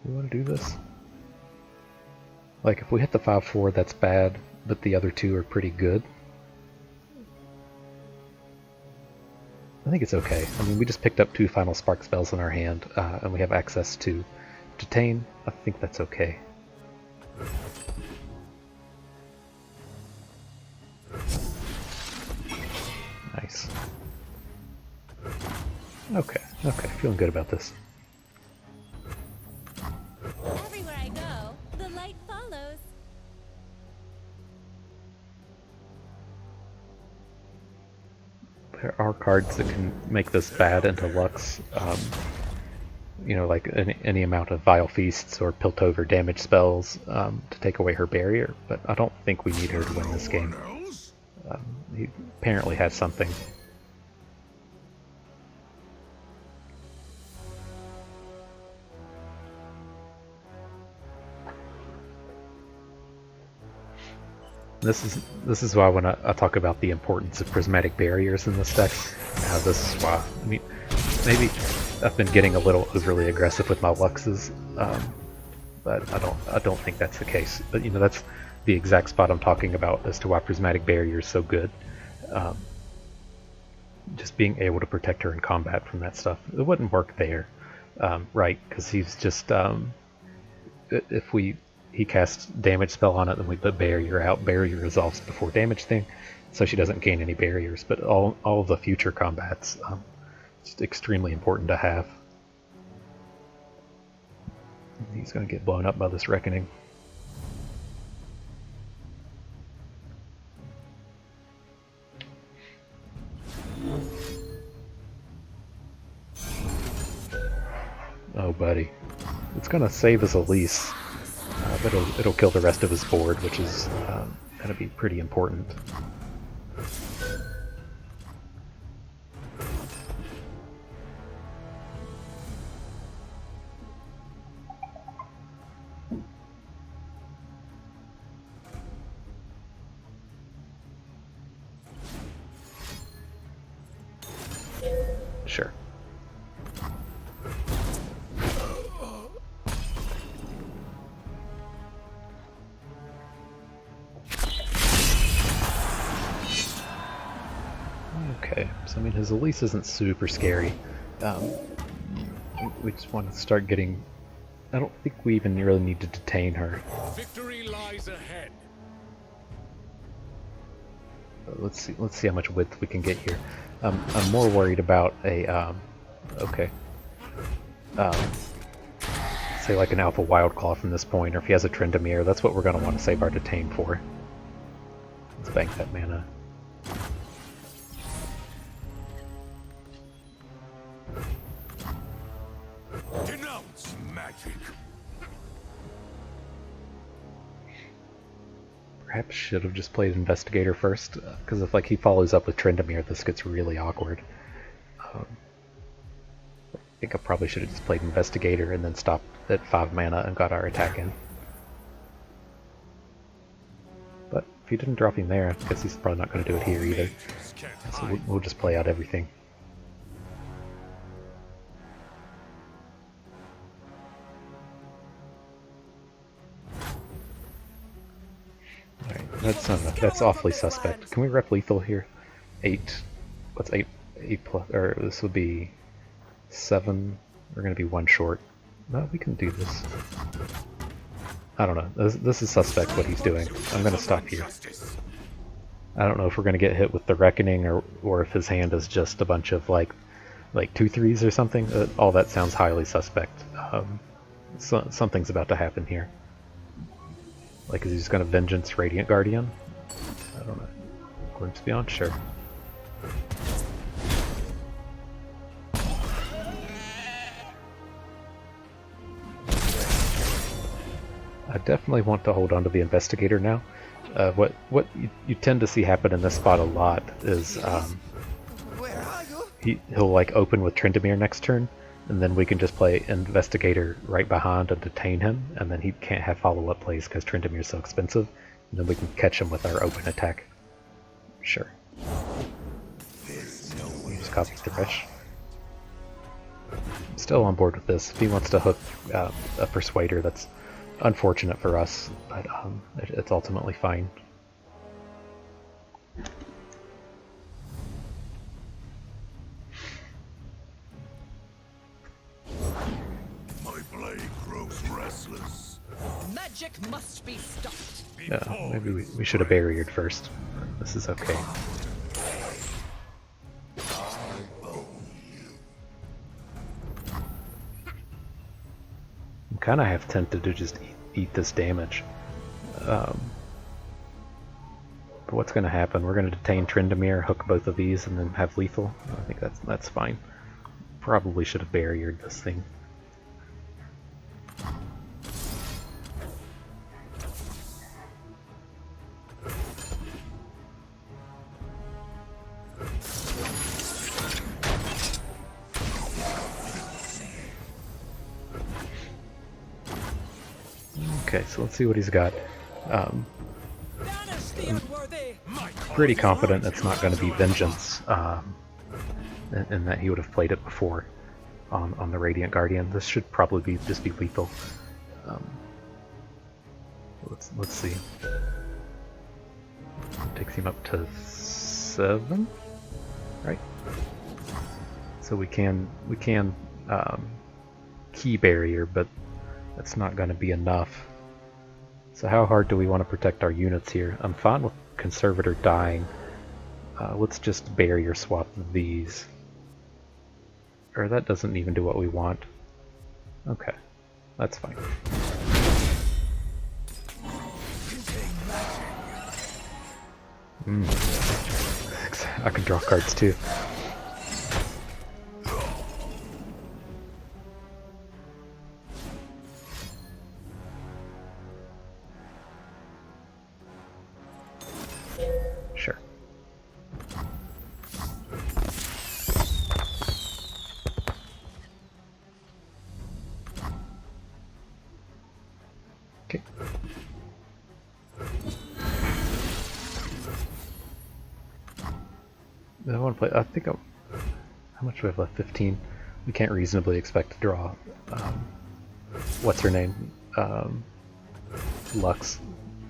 We want to do this? Like, if we hit the 5/4, that's bad, but the other two are pretty good. I think it's okay. I mean, we just picked up 2 Final Spark spells in our hand, and we have access to Detain. I think that's okay. Nice. Okay, feeling good about this. Everywhere I go, the light follows. There are cards that can make this bad into Lux. You know, like any amount of Vile Feasts or Piltover damage spells to take away her barrier, but I don't think we need her to win this game. He apparently has something. This is why when I talk about the importance of prismatic barriers in this deck, this is why. I mean, maybe I've been getting a little overly aggressive with my Luxes, but I don't think that's the case. But you know, that's the exact spot I'm talking about as to why Prismatic Barrier is so good. Just being able to protect her in combat from that stuff. It wouldn't work there, right? Because he's just if he casts damage spell on it, then we put barrier out. Barrier resolves before damage thing, so she doesn't gain any barriers. But all of the future combats, it's extremely important to have. He's going to get blown up by this reckoning. Oh, buddy. It's going to save his Elise, but it'll kill the rest of his board, which is going to be pretty important. Sure. Okay, so I mean his Elise isn't super scary. We just want to start getting... I don't think we even really need to detain her. Victory lies ahead. Let's see how much width we can get here. I'm more worried about a say like an Alpha Wildclaw from this point, or if he has a Tryndamere, that's what we're going to want to save our detain for. Let's bank that mana. Denounce magic. Perhaps should have just played Investigator first, because if like he follows up with Tryndamere, this gets really awkward. I think I probably should have just played Investigator and then stopped at 5 mana and got our attack in. But if he didn't drop him there, I guess he's probably not going to do it here either. So we'll just play out everything. Alright, that's awfully suspect. Can we rep lethal here? 8. What's 8? 8 plus, or this would be 7. We're going to be 1 short. No, we can do this. I don't know. This is suspect what he's doing. I'm going to stop here. I don't know if we're going to get hit with the Reckoning or if his hand is just a bunch of like 2/3s or something. All that sounds highly suspect. Something's about to happen here. Like, is he just going to Vengeance Radiant Guardian? I don't know. Glimpse Beyond? Sure. I definitely want to hold on to the Investigator now. What you tend to see happen in this spot a lot is he'll like open with Tryndamere next turn, and then we can just play Investigator right behind and detain him, and then he can't have follow-up plays because Tryndamere is so expensive, and then we can catch him with our open attack. Sure. You just copy Thresh. I'm still on board with this. If he wants to hook a Persuader, that's unfortunate for us, but it's ultimately fine. Magic must be stopped. Yeah, maybe we should have barriered first. This is okay. I'm kind of half tempted to just eat this damage. But what's going to happen? We're going to detain Tryndamere, hook both of these, and then have lethal. I think that's fine. Probably should have barriered this thing. Okay, so let's see what he's got. I'm pretty confident it's not going to be Vengeance, and that he would have played it before on the Radiant Guardian. This should probably just be lethal. let's see. Takes him up to 7, right? So we can key barrier, but that's not going to be enough. So how hard do we want to protect our units here? I'm fine with Conservator dying. Let's just barrier swap these. Or that doesn't even do what we want. Okay, that's fine. I can draw cards too. Sure. Okay. I want to play. I think. How much do we have left? 15. We can't reasonably expect to draw. What's her name? Lux.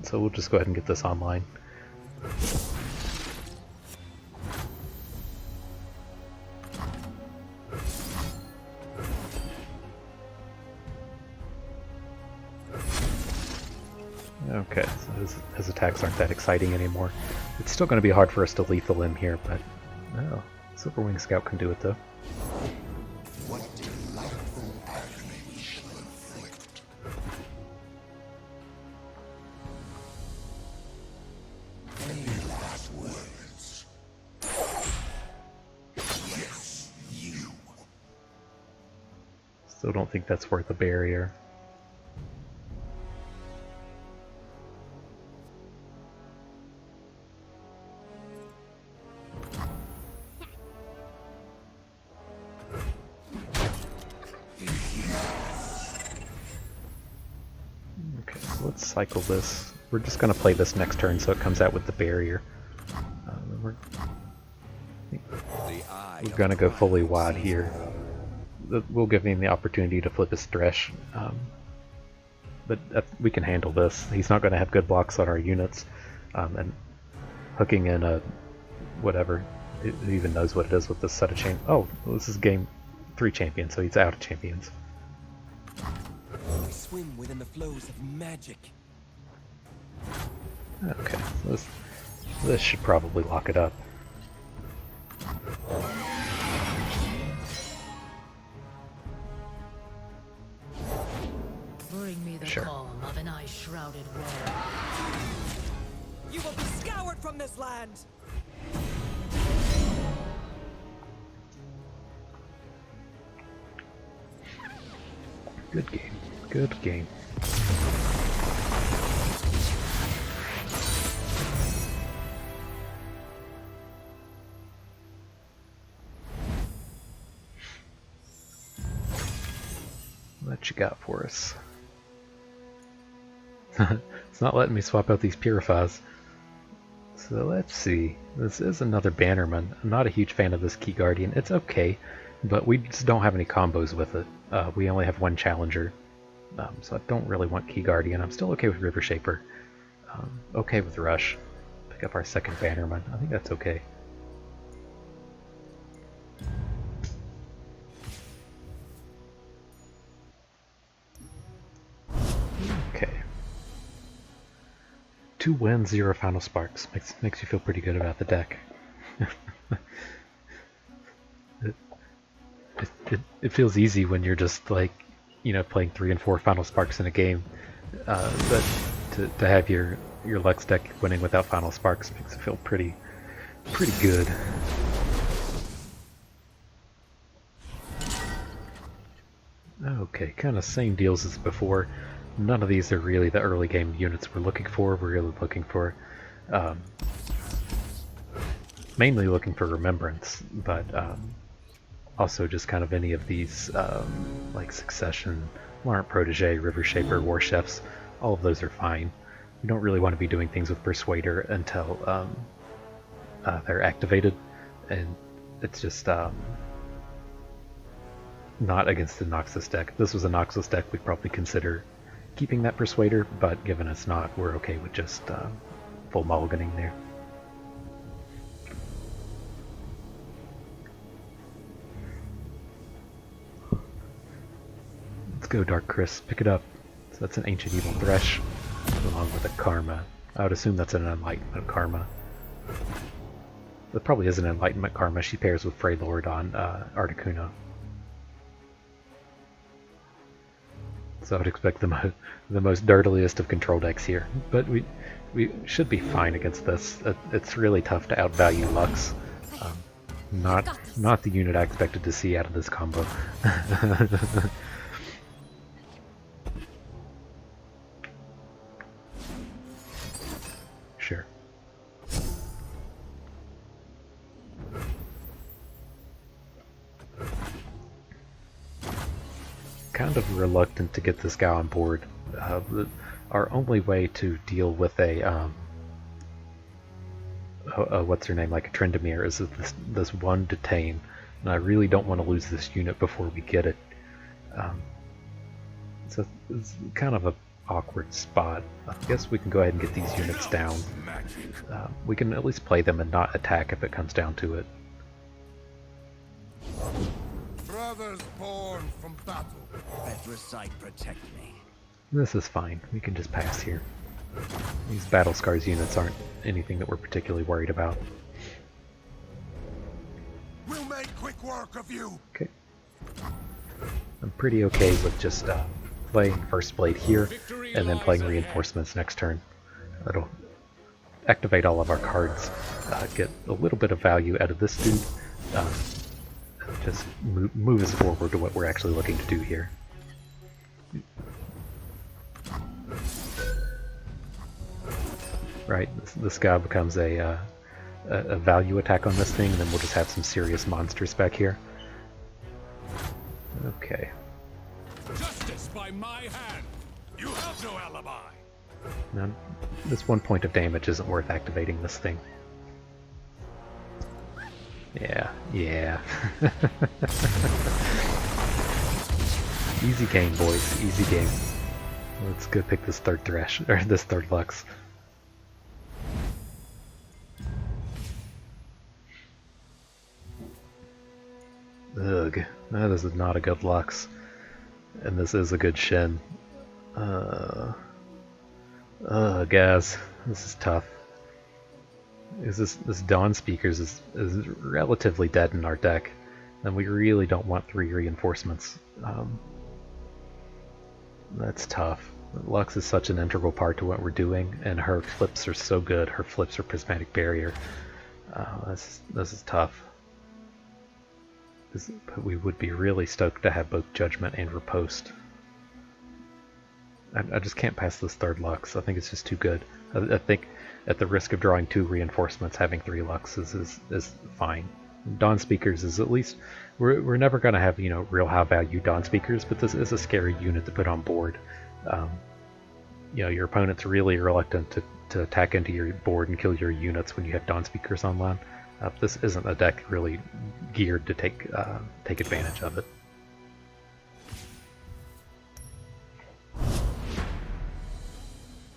So we'll just go ahead and get this online. Okay, so his attacks aren't that exciting anymore. It's still going to be hard for us to lethal him here, but no, Silverwing Scout can do it though. What delightful agony we shall inflict. Any last words? Yes, you. Still don't think that's worth a barrier. Let's cycle this. We're just going to play this next turn so it comes out with the barrier. We're going to go fully wide here. We'll give him the opportunity to flip his Thresh. But we can handle this. He's not going to have good blocks on our units. And hooking in a whatever, who even knows what it is with this set of champions. Oh, well, this is game 3 champions, so he's out of champions. I swim within the flows of magic. Okay, so this should probably lock it up. Bring me the Sure. calm of an ice-shrouded world. You will be scoured from this land! Good game. Good game. What you got for us? It's not letting me swap out these purifies. So let's see. This is another Bannerman. I'm not a huge fan of this Key Guardian. It's okay, but we just don't have any combos with it. We only have one challenger, so I don't really want Key Guardian. I'm still okay with River Shaper. Okay with Rush. Pick up our second Bannerman. I think that's okay. Okay. 2 wins, 0 final sparks. Makes you feel pretty good about the deck. It feels easy when you're just like, you know, playing 3 and 4 final sparks in a game. But to have your Lux deck winning without final sparks makes it feel pretty good. Okay, kind of same deals as before. None of these are really the early game units we're looking for. We're really looking for, mainly looking for Remembrance, but also just kind of any of these, like Succession, Laurent Protege, River Shaper, War Chefs. All of those are fine. We don't really want to be doing things with Persuader until they're activated, and it's just not against the Noxus deck. If this was a Noxus deck, we'd probably consider keeping that Persuader, but given it's not, we're okay with just full mulliganing there. Let's go, Dark Chris. Pick it up. So that's an Ancient Evil Thresh, along with a Karma. I would assume that's an Enlightenment Karma. That probably is an Enlightenment Karma. She pairs with Freylord on Articuno. So I would expect the most dirtiest of control decks here. But we should be fine against this. It's really tough to outvalue Lux. Not the unit I expected to see out of this combo. Sure. Kind of reluctant to get this guy on board. Our only way to deal with a what's her name, like a Trendemir, is this one detain, and I really don't want to lose this unit before we get it. So it's kind of a awkward spot. I guess we can go ahead and get these units down. We can at least play them and not attack if it comes down to it. Brothers born from battle. Betricite, protect me. This is fine. We can just pass here. These Battle Scars units aren't anything that we're particularly worried about. We'll make quick work of you. Okay. I'm pretty okay with just playing First Blade here, and then playing Reinforcements next turn. That'll activate all of our cards, get a little bit of value out of this dude, just move us forward to what we're actually looking to do here. Right, this guy becomes a value attack on this thing, and then we'll just have some serious monsters back here. Okay. Justice by my hand. You have no alibi. Now, this 1 point of damage isn't worth activating this thing. Yeah. Easy game, boys. Easy game. Let's go pick this third Thresh, or this third Lux. Ugh. No, this is not a good Lux. And this is a good Shen. Guys. This is tough. This Dawn Speakers is relatively dead in our deck, and we really don't want 3 reinforcements. That's tough. Lux is such an integral part to what we're doing, and her flips are so good. Her flips are Prismatic Barrier. This is tough. But we would be really stoked to have both Judgment and Riposte. I just can't pass this third Lux. I think it's just too good. I think at the risk of drawing 2 reinforcements, having 3 Luxes is fine. Dawn Speakers is at least... We're never going to have, real high value Dawn Speakers, but this is a scary unit to put on board. Your opponent's really reluctant to attack into your board and kill your units when you have Dawn Speakers online. This isn't a deck really geared to take advantage of it.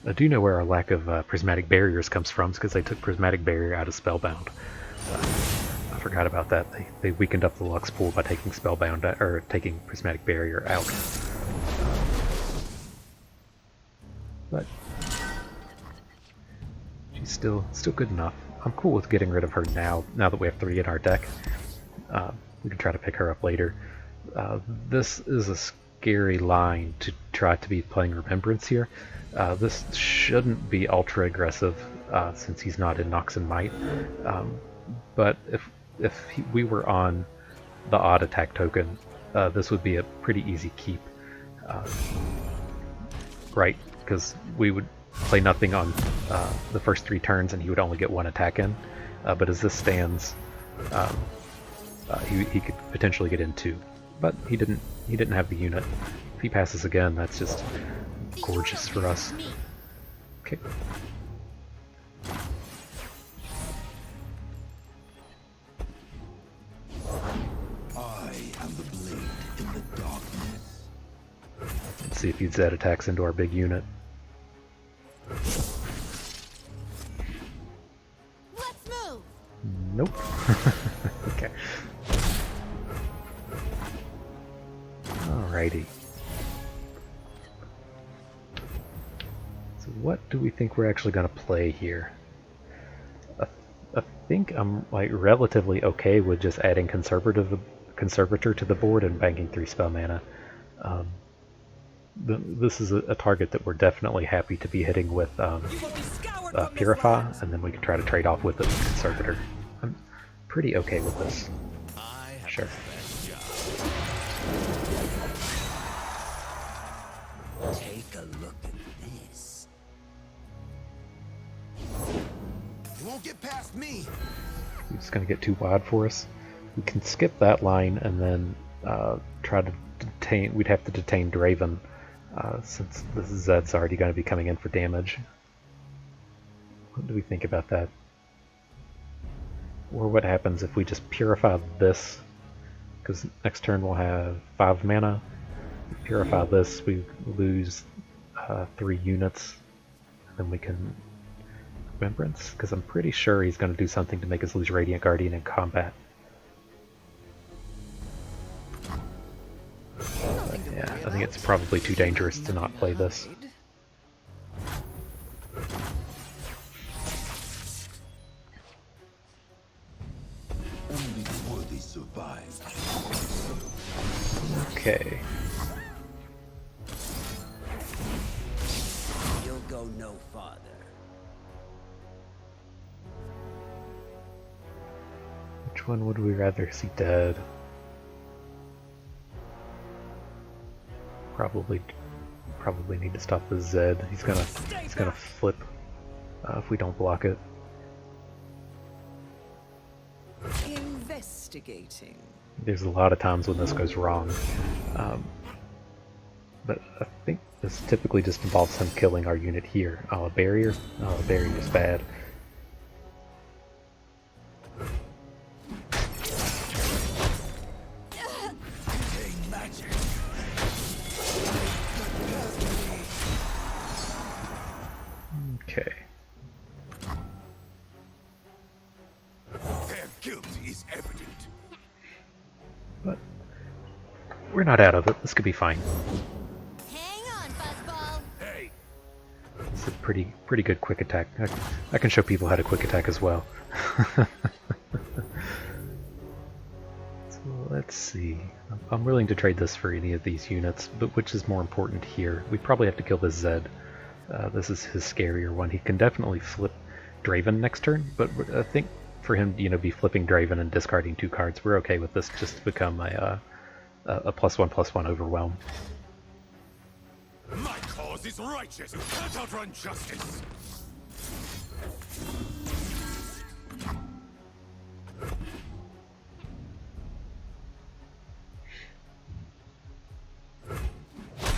I do know where our lack of Prismatic Barriers comes from, because they took Prismatic Barrier out of Spellbound. I forgot about that. They weakened up the Lux pool by taking Spellbound, or taking Prismatic Barrier out. But she's still good enough. I'm cool with getting rid of her now that we have 3 in our deck. We can try to pick her up later. This is a scary line to try to be playing Remembrance here. This shouldn't be ultra aggressive since he's not in Nox and Might. But if we were on the odd attack token, this would be a pretty easy keep. Right, because we would play nothing on the first 3 turns and he would only get 1 attack in. But as this stands, he could potentially get in 2. But he didn't have the unit. If he passes again, that's just gorgeous for us. Okay. I am the blade in the darkness. Let's see if he Z attacks into our big unit. Let's move. Nope. Okay. Alrighty. So what do we think we're actually going to play here? I think I'm like relatively okay with just adding Conservator to the board and banking 3 spell mana. This is a target that we're definitely happy to be hitting with Purify, and then we can try to trade off with it with Conservator. I'm pretty okay with this. Sure. Take a look at this. You won't get past me. He's going to get too wide for us. We can skip that line and then try to detain. We'd have to detain Draven since this Zed's already going to be coming in for damage. What do we think about that? Or what happens if we just purify this? Because next turn we'll have 5 mana. Purify this, we lose 3 units, and then we can Remembrance, because I'm pretty sure he's going to do something to make us lose Radiant Guardian in combat. But yeah, I think it's probably too dangerous to not play this. Only the worthy survive. Okay. You'll go no farther. Which one would we rather see dead? Probably need to stop the Zed. He's gonna flip if we don't block it. Investigating. There's a lot of times when this goes wrong, but I think this typically just involves him killing our unit here. Oh, a barrier? Oh, a barrier is bad. Okay. Their guilt is evident. But we're not out of it. This could be fine. Hang on, Fuzzball. Hey, It's a pretty good quick attack. I can show people how to quick attack as well. So let's see. I'm willing to trade this for any of these units, but which is more important here? We probably have to kill this Zed. This is his scarier one. He can definitely flip Draven next turn, but I think for him, be flipping Draven and discarding 2 cards, we're okay with this just to become a +1/+1 overwhelm. my cause is righteous. You can't outrun justice.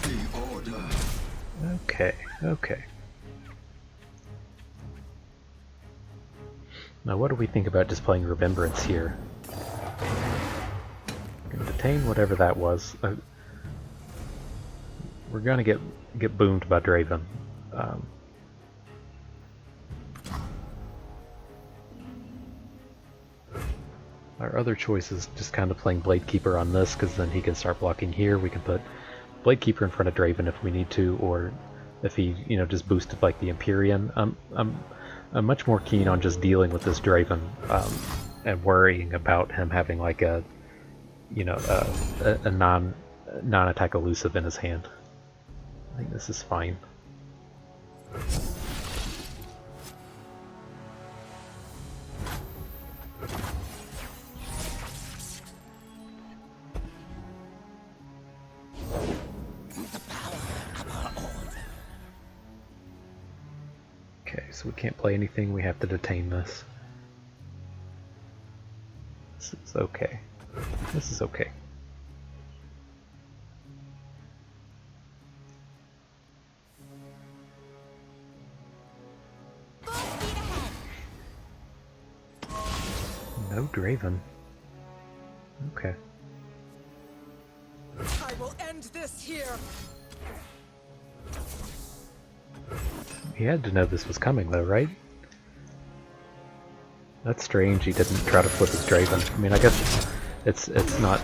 The order. Okay. Now what do we think about just playing Remembrance here? Gonna detain whatever that was. We're gonna get boomed by Draven. Our other choice is just kind of playing Bladekeeper on this, because then he can start blocking here. We can put Bladekeeper in front of Draven if we need to, or if he, just boosted like the Empyrean. I'm much more keen on just dealing with this Draven and worrying about him having like a non-attack elusive in his hand. I think this is fine. Okay, so we can't play anything, we have to detain this. This is okay. This is okay. Full speed ahead. No Draven. Okay. I will end this here. He had to know this was coming though, right? That's strange he didn't try to flip his Draven. I mean, I guess it's not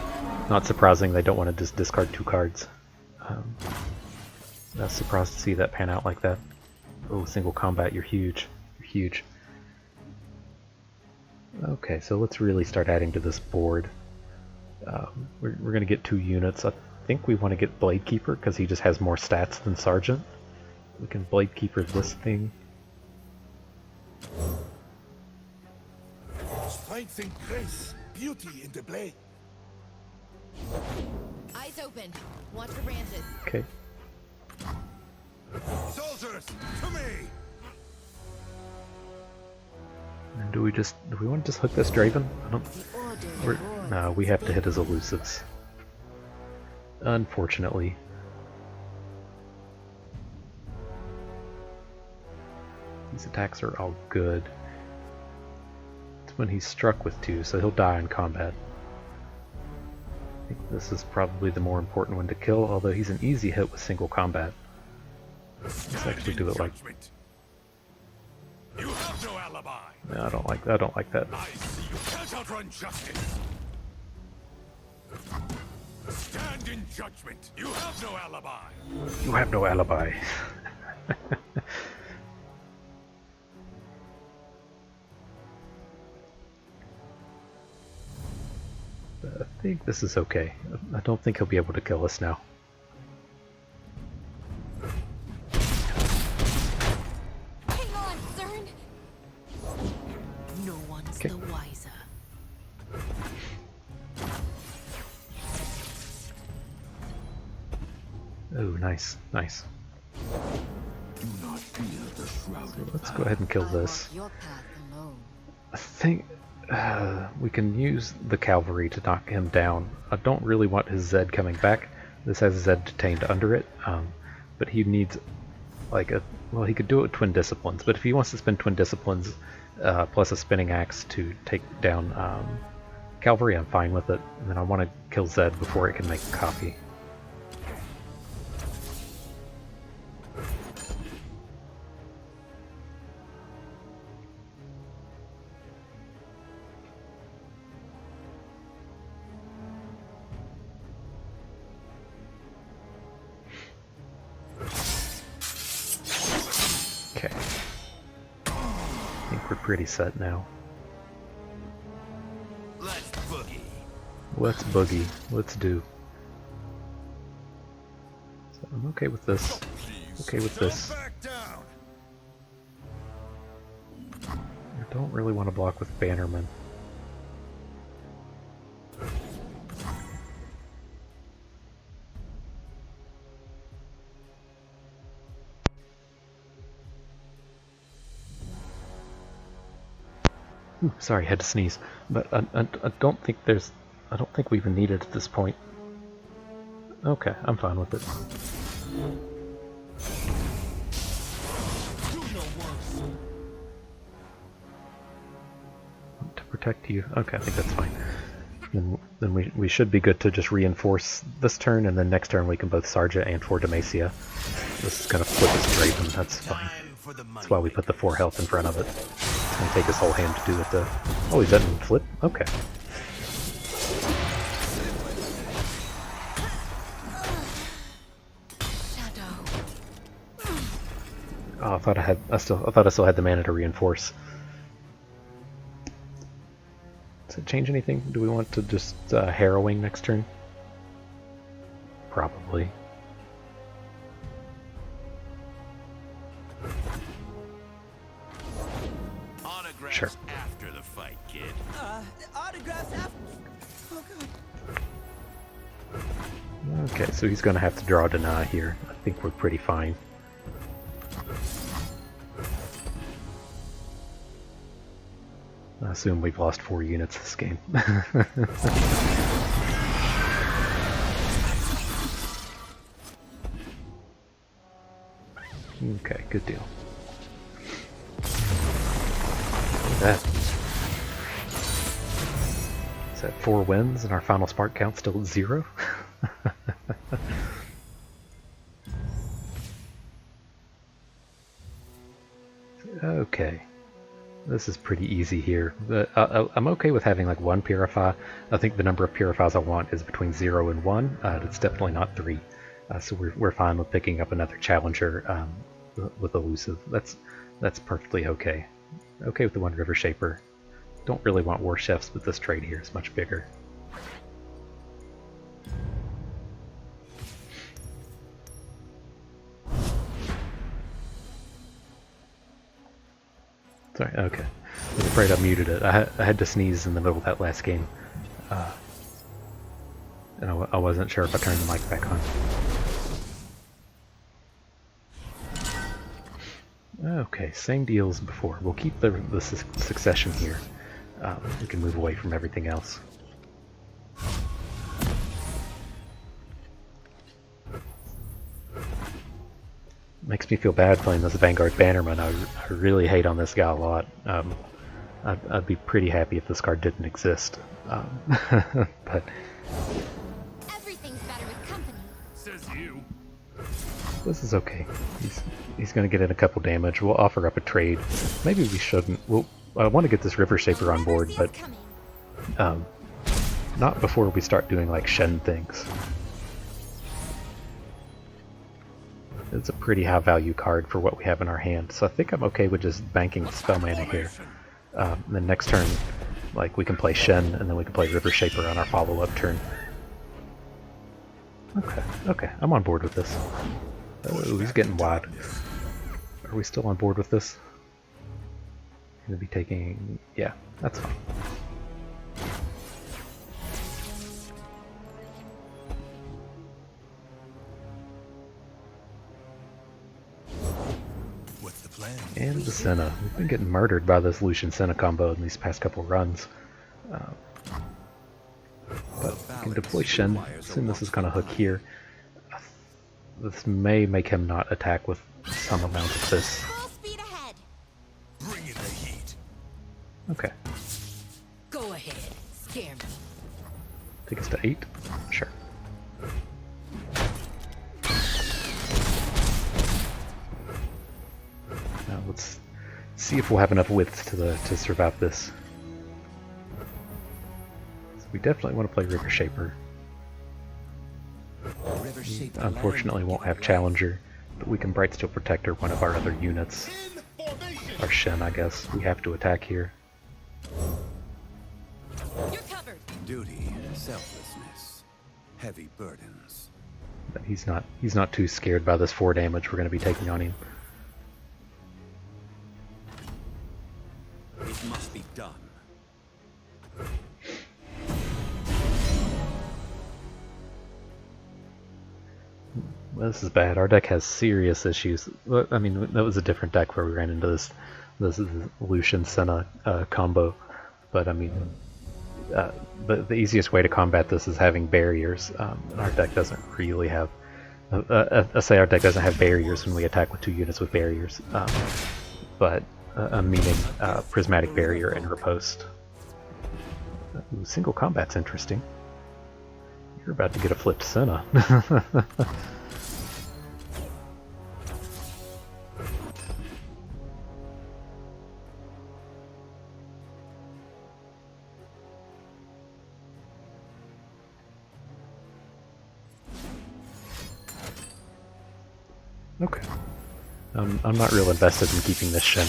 surprising they don't want to just discard 2 cards. I was surprised to see that pan out like that. Oh, single combat, you're huge. You're huge. Okay, so let's really start adding to this board. We're going to get 2 units. I think we want to get Blade Keeper because he just has more stats than Sergeant. We can Blade Keeper this thing. Strength and grace, beauty in the blade. Eyes open. Watch the branches. Okay. Soldiers, to me! And do we want to just hook this Draven? I don't. No, we have to hit his elusives. Unfortunately. These attacks are all good. It's when he's struck with 2, so he'll die in combat. I think this is probably the more important one to kill, although he's an easy hit with single combat. Let's actually do it like. You have no alibi. No, I don't like that. I see you can't outrun justice. Stand in judgment. You have no alibi. You have no alibi. I think this is okay. I don't think he'll be able to kill us now. Hang on, Cern. No one's Okay. the wiser. Oh, nice, nice. Do not fear the shrouded. Let's go ahead and kill I this. walk your path alone. I think we can use the cavalry to knock him down. I don't really want his Zed coming back. This has Zed detained under it, but he needs like a... Well, he could do it with Twin Disciplines, but if he wants to spend Twin Disciplines plus a Spinning Axe to take down cavalry, I'm fine with it. And then I want to kill Zed before it can make a copy. Okay. I think we're pretty set now. Let's boogie. Let's boogie. Let's do. So I'm okay with this. Okay with this. Don't back down. I don't really want to block with Bannerman. Ooh, sorry, had to sneeze. But I don't think there's... I don't think we even need it at this point. Okay, I'm fine with it. To protect you. Okay, I think that's fine. Then we should be good to just reinforce this turn, and then next turn we can both Sarja and 4 Demacia. This is gonna flip his Draven, that's fine. That's why we put the 4 health in front of it. It's gonna take his whole hand to do it though. Oh, he doesn't flip? Okay. Shadow. Oh, I thought I still had the mana to reinforce. Does it change anything? Do we want to just harrowing next turn? Probably. Autographs Sure. after the fight, kid. Autographs after. Oh god. Okay, so he's gonna have to draw deny here. I think we're pretty fine. I assume we've lost 4 units this game. Okay, good deal. Look at that. Is that 4 wins and our final spark count still at 0? Okay. This is pretty easy here. I'm okay with having like 1 Purify. I think the number of Purifies I want is between 0 and 1. It's definitely not 3. So we're fine with picking up another Challenger with Elusive. That's perfectly okay. Okay with the 1 River Shaper. Don't really want War Chefs, but this trade here is much bigger. Sorry, okay. I was afraid I muted it. I had to sneeze in the middle of that last game. And I wasn't sure if I turned the mic back on. Okay, same deal as before. We'll keep the succession here. We can move away from everything else. Makes me feel bad playing this Vanguard Bannerman. I really hate on this guy a lot. I'd be pretty happy if this card didn't exist. But Everything's better with company. Says you. this is okay. He's going to get in a couple damage. We'll offer up a trade. Maybe we shouldn't. I want to get this River Shaper on board, but not before we start doing like Shen things. It's a pretty high value card for what we have in our hand, so I think I'm okay with just banking spell mana here. And then next turn, like, we can play Shen, and then we can play River Shaper on our follow-up turn. Okay, I'm on board with this. Oh, he's getting wide. Are we still on board with this? Gonna be taking... yeah, that's fine. And the Senna. We've been getting murdered by this Lucian Senna combo in these past couple runs. But we can deploy Shen. Assume this is going to hook here. This may make him not attack with some amount of this. Full speed ahead. Bring in the heat. Okay. Go ahead. Scare me. Take us to 8? Sure. Now let's see if we'll have enough width to survive this. So we definitely want to play River Shaper. Unfortunately won't have Challenger, but we can Brightsteel Protector one of our other units. Our Shen, I guess. We have to attack here. You're covered. Duty, selflessness, heavy burdens. But he's not too scared by this 4 damage we're going to be taking on him. It must be done. Well, this is bad. Our deck has serious issues. I mean, that was a different deck where we ran into this Lucian Senna combo. But I mean, the easiest way to combat this is having barriers. And our deck doesn't really have. I say our deck doesn't have barriers when we attack with 2 units with barriers. But I'm meaning Prismatic Barrier and Riposte. Ooh, single combat's interesting. You're about to get a flipped Senna. Okay. I'm not real invested in keeping this Shen.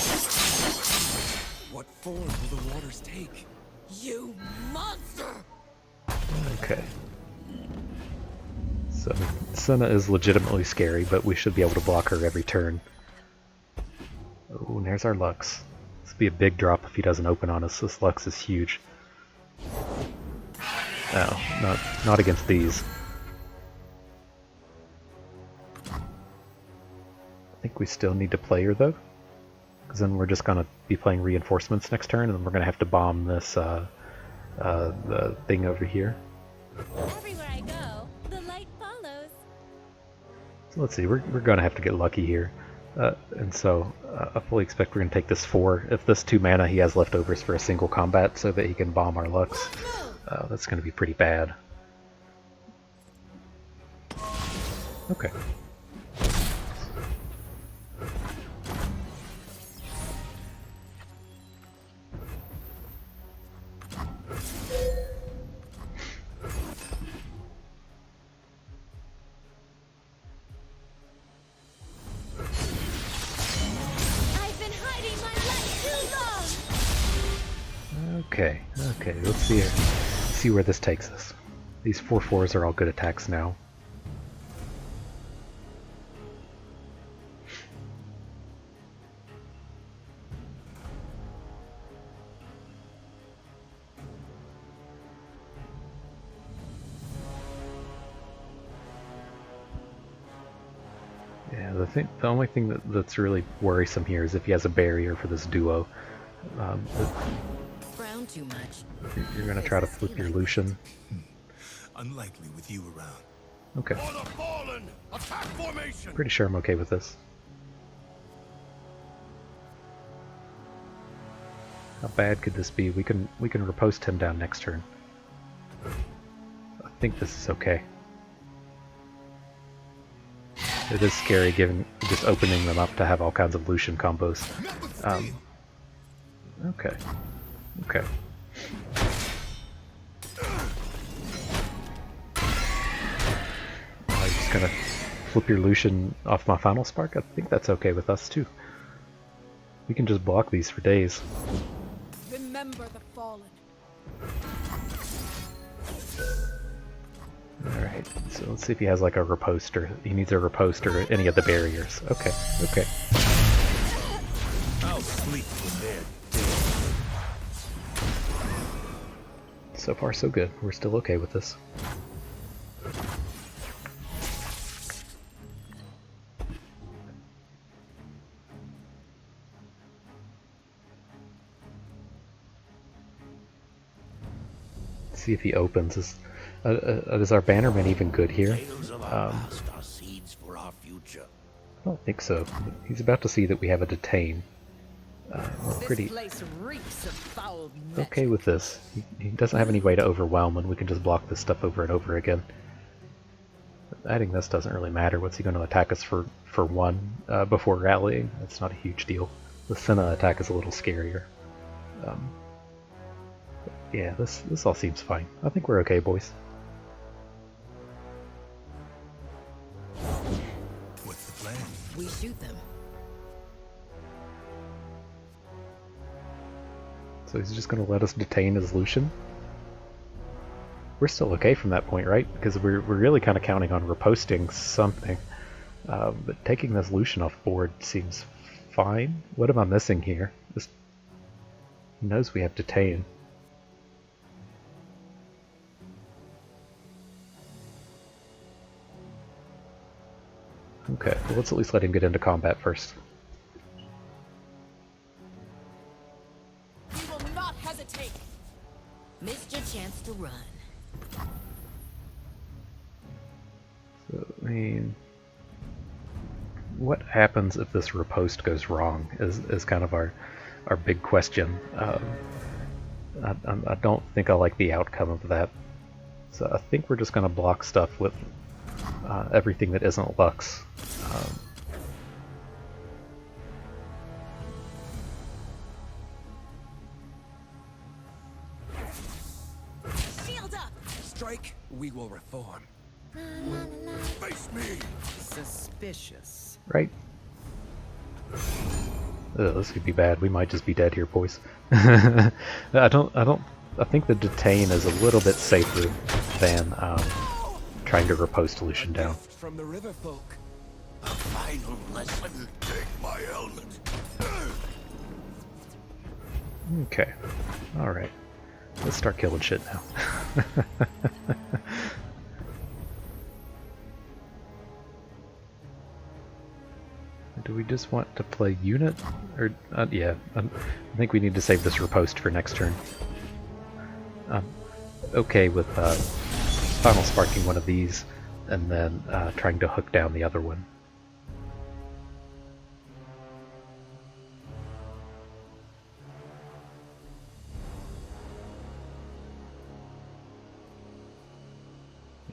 What form will the waters take? You monster! Okay. So, Senna is legitimately scary, but we should be able to block her every turn. Oh, and there's our Lux. This would be a big drop if he doesn't open on us. This Lux is huge. Oh, not against these. I think we still need to play her though, because then we're just gonna be playing reinforcements next turn, and then we're gonna have to bomb this the thing over here. Everywhere I go, the light follows. So let's see, we're gonna have to get lucky here, and so I fully expect we're gonna take this 4. If this 2 mana he has leftovers for a single combat, so that he can bomb our Lux, that's gonna be pretty bad. Okay. Okay, okay, let's see where this takes us. These 4/4s are all good attacks now. Yeah, the only thing that's really worrisome here is if he has a barrier for this duo. Frown too much. You're gonna try to flip your Lucian. Unlikely with you around. Okay. For the fallen! Attack formation! Pretty sure I'm okay with this. How bad could this be? We can riposte him down next turn. I think this is okay. It is scary given just opening them up to have all kinds of Lucian combos. Okay. Okay. I'm just gonna flip your Lucian off my final spark. I think that's okay with us too. We can just block these for days. Remember the fallen. Alright, so let's see if he has like a riposte or he needs a riposte or any of the barriers. Okay, okay. I'll sleep when they're dead. So far so good. We're still okay with this. See if he opens. Is our Bannerman even good here? I don't think so. He's about to see that we have a detain. We're pretty okay with this. He doesn't have any way to overwhelm, and we can just block this stuff over and over again. But adding this doesn't really matter. What's he going to attack us for one before rallying? That's not a huge deal. The Senna attack is a little scarier. Yeah, this all seems fine. I think we're okay, boys. What's the plan? We shoot them. So he's just going to let us detain his Lucian? We're still okay from that point, right? Because we're really kind of counting on riposting something. But taking this Lucian off board seems fine. What am I missing here? He knows we have detain. Okay, well, let's at least let him get into combat first. We will not hesitate. Missed your chance to run. So, I mean, what happens if this riposte goes wrong is kind of our big question. I don't think I like the outcome of that. So I think we're just going to block stuff with everything that isn't Lux. Shield up. Strike, we will reform. Face me! Suspicious. Right? Ugh, this could be bad. We might just be dead here, boys. I think the detain is a little bit safer than trying to riposte Lucian down. From the river folk. A final lesson. Take my helmet. Okay. Alright. Let's start killing shit now. Do we just want to play unit? Or, yeah, I think we need to save this riposte for next turn. I'm okay with final sparking one of these and then trying to hook down the other one.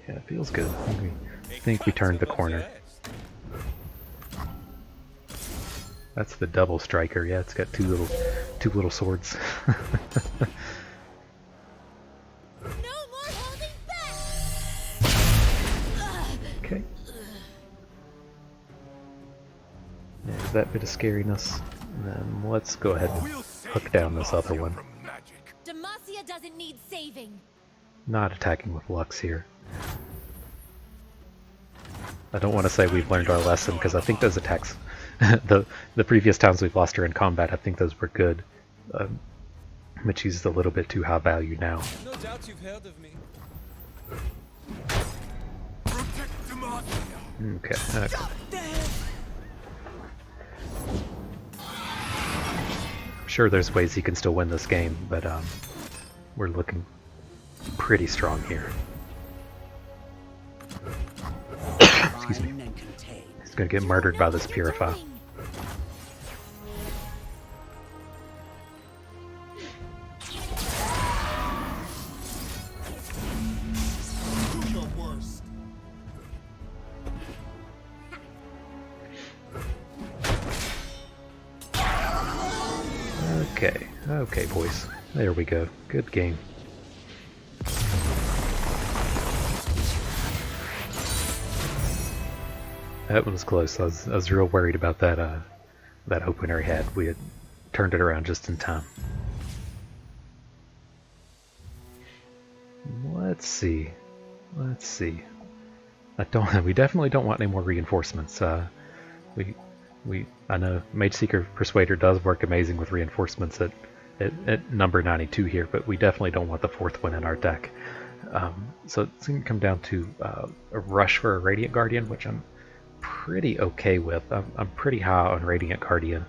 Yeah, it feels good. I think we turned the corner. That's the double striker. Yeah, it's got two little swords. No more holding back. Okay. There's that bit of scariness. And then let's go ahead and hook down this other one. From magic. Demacia Receiving. Not attacking with Lux here. I don't want to say we've learned our lesson, because I think those attacks, the previous times we've lost her in combat, I think those were good. But she's a little bit too high value now. No doubt you've heard of me. Protect Demacia. Okay. I'm sure there's ways he can still win this game, but we're looking pretty strong here. Excuse me. He's gonna get murdered by this Purify. Okay, boys. There we go. Good game. That one was close. I was real worried about that that opener he had. We had turned it around just in time. Let's see. We definitely don't want any more reinforcements. I know Mageseeker Persuader does work amazing with reinforcements at number 92 here, but we definitely don't want the fourth one in our deck. So it's going to come down to a rush for a Radiant Guardian, which I'm pretty okay with. I'm pretty high on Radiant Guardian,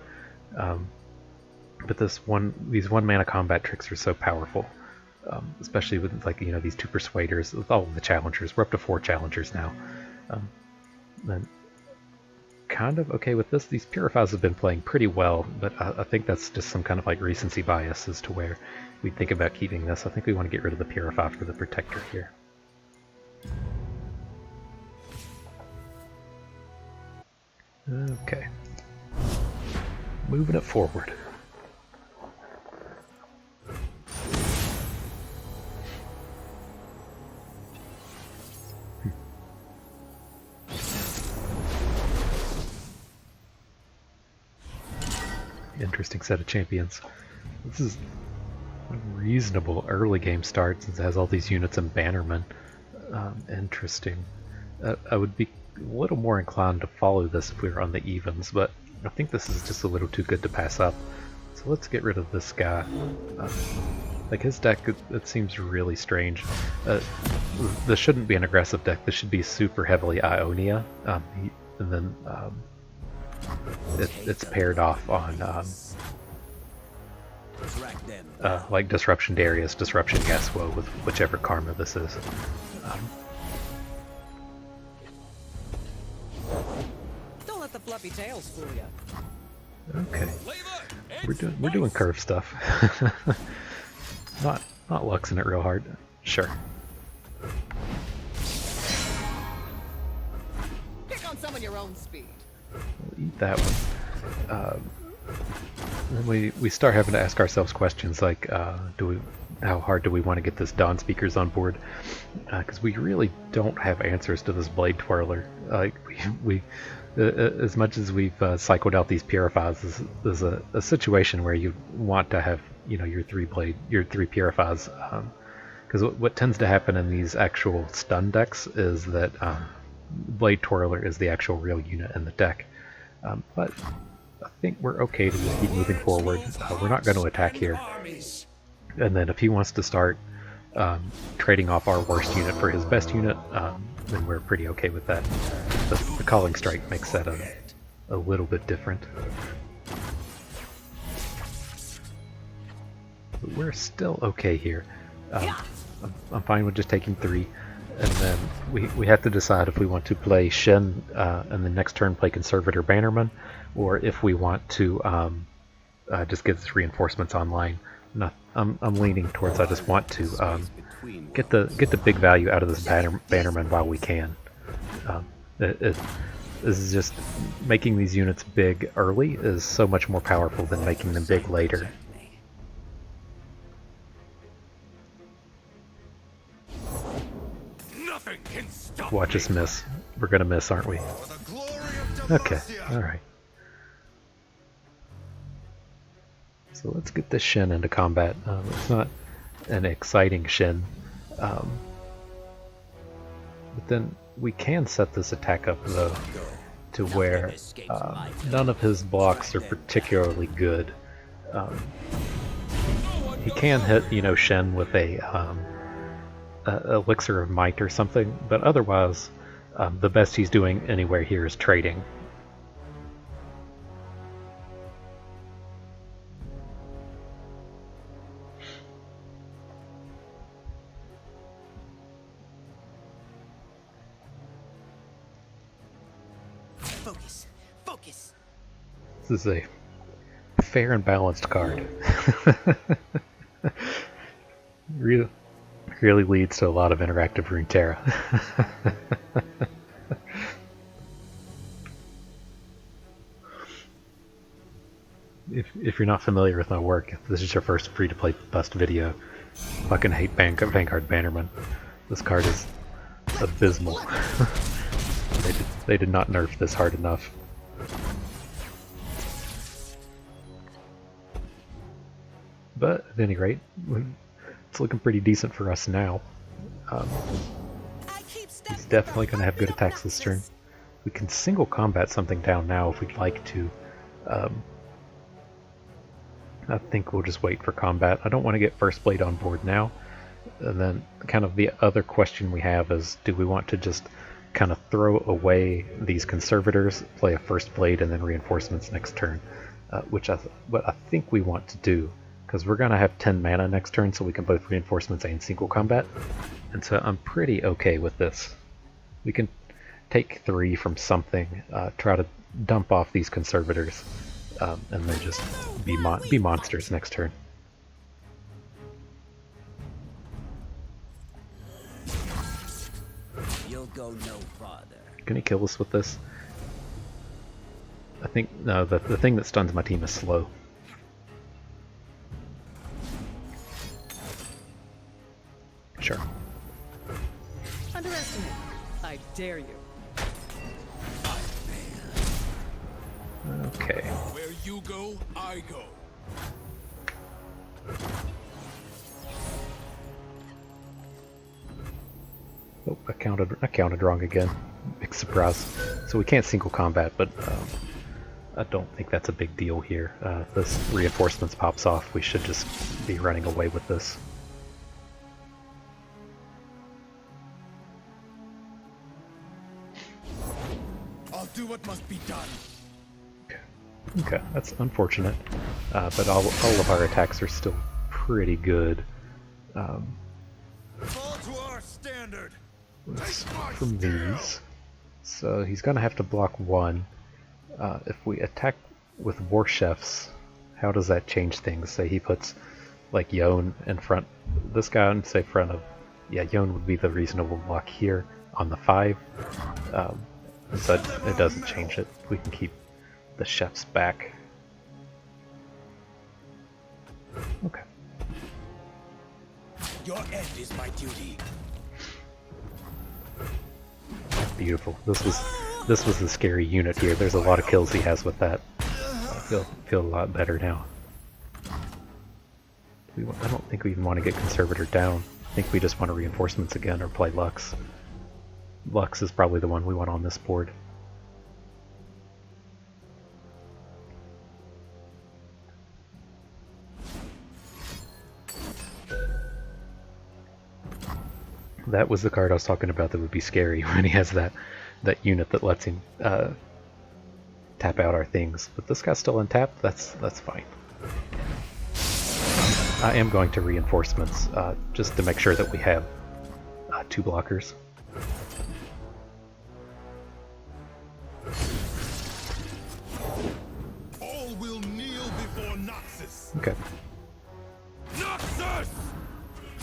but these one mana combat tricks are so powerful, especially with these two Persuaders with all of the challengers. We're up to 4 challengers now. Then kind of okay with this. These Purifies have been playing pretty well, but I think that's just some kind of recency bias as to where we think about keeping this. I think we want to get rid of the Purify for the Protector here. Okay. Moving it forward. Interesting set of champions. This is a reasonable early game start since it has all these units and Bannerman. Interesting. I would be a little more inclined to follow this if we were on the evens, but I think this is just a little too good to pass up. So let's get rid of this guy. His deck, it seems really strange. This shouldn't be an aggressive deck. This should be super heavily Ionia, and then it's paired off on Disruption Darius, Disruption Yasuo with whichever Karma this is. Don't let the fluffy tails fool you. Okay, we're doing curve stuff. not luxing it real hard. Sure. Pick on someone your own speed. We'll eat that one. Then we start having to ask ourselves questions like, how hard do we want to get this Dawn Speakers on board? Because we really don't have answers to this Blade Twirler. As much as we've cycled out these Purifies, there's a situation where you want to have your three Purifies. Because what tends to happen in these actual stun decks is that Blade Twirler is the actual real unit in the deck. But I think we're okay to just keep moving forward. We're not going to attack here. And then if he wants to start trading off our worst unit for his best unit, then we're pretty okay with that. The Calling Strike makes that a little bit different. But we're still okay here. I'm fine with just taking 3. And then we have to decide if we want to play Shen and the next turn play Conservator Bannerman, or if we want to just get his reinforcements online. I'm leaning towards I just want to get the big value out of this Bannerman while we can. This is just making these units big early is so much more powerful than making them big later. Watch us miss. We're gonna miss, aren't we? Okay, alright. So let's get this Shen into combat. an exciting Shen. But then we can set this attack up though to where none of his blocks are particularly good. He can hit, you know, Shen with a elixir of might or something, but otherwise the best he's doing anywhere here is trading. Focus. Focus. This is a fair and balanced card. Really leads to a lot of interactive Runeterra. If you're not familiar with my work, if this is your first free-to-play bust video, I fucking hate Vanguard Bannerman. This card is abysmal. They did not nerf this hard enough. But at any rate, it's looking pretty decent for us now. He's definitely going to have good attacks this turn. We can single combat something down now if we'd like to. I think we'll just wait for combat. I don't want to get First Blade on board now. And then kind of the other question we have is, do we want to just kind of throw away these Conservators, play a First Blade, and then Reinforcements next turn? What I think we want to do, because we're going to have 10 mana next turn, so we can both Reinforcements and single combat. And so I'm pretty okay with this. We can take 3 from something, try to dump off these Conservators, and then just be monsters next turn. You'll go no farther. Can he kill us with this? I think, no, the thing that stuns my team is slow. Sure. Underestimate. I dare you. Okay. Where you go, I go. Oh, I counted wrong again. Big surprise. So we can't single combat, but I don't think that's a big deal here. If this Reinforcements pops off, we should just be running away with this. I'll do what must be done. Okay, that's unfortunate, but all of our attacks are still pretty good. Fall to our standard. From these, so he's gonna have to block 1. If we attack with War Chefs, how does that change things? Say he puts like Yone in front, this guy in say front of, yeah, Yone would be the reasonable block here on the 5. So it doesn't change it. We can keep the chefs back. Okay. Your end is my duty. Beautiful. This was the scary unit here. There's a lot of kills he has with that. I feel a lot better now. I don't think we even want to get Conservator down. I think we just want to Reinforcements again or play Lux. Lux is probably the one we want on this board. That was the card I was talking about that would be scary when he has that unit that lets him tap out our things. But this guy's still untapped. That's fine. I am going to Reinforcements just to make sure that we have 2 blockers. All will kneel before Noxus. Okay. Noxus!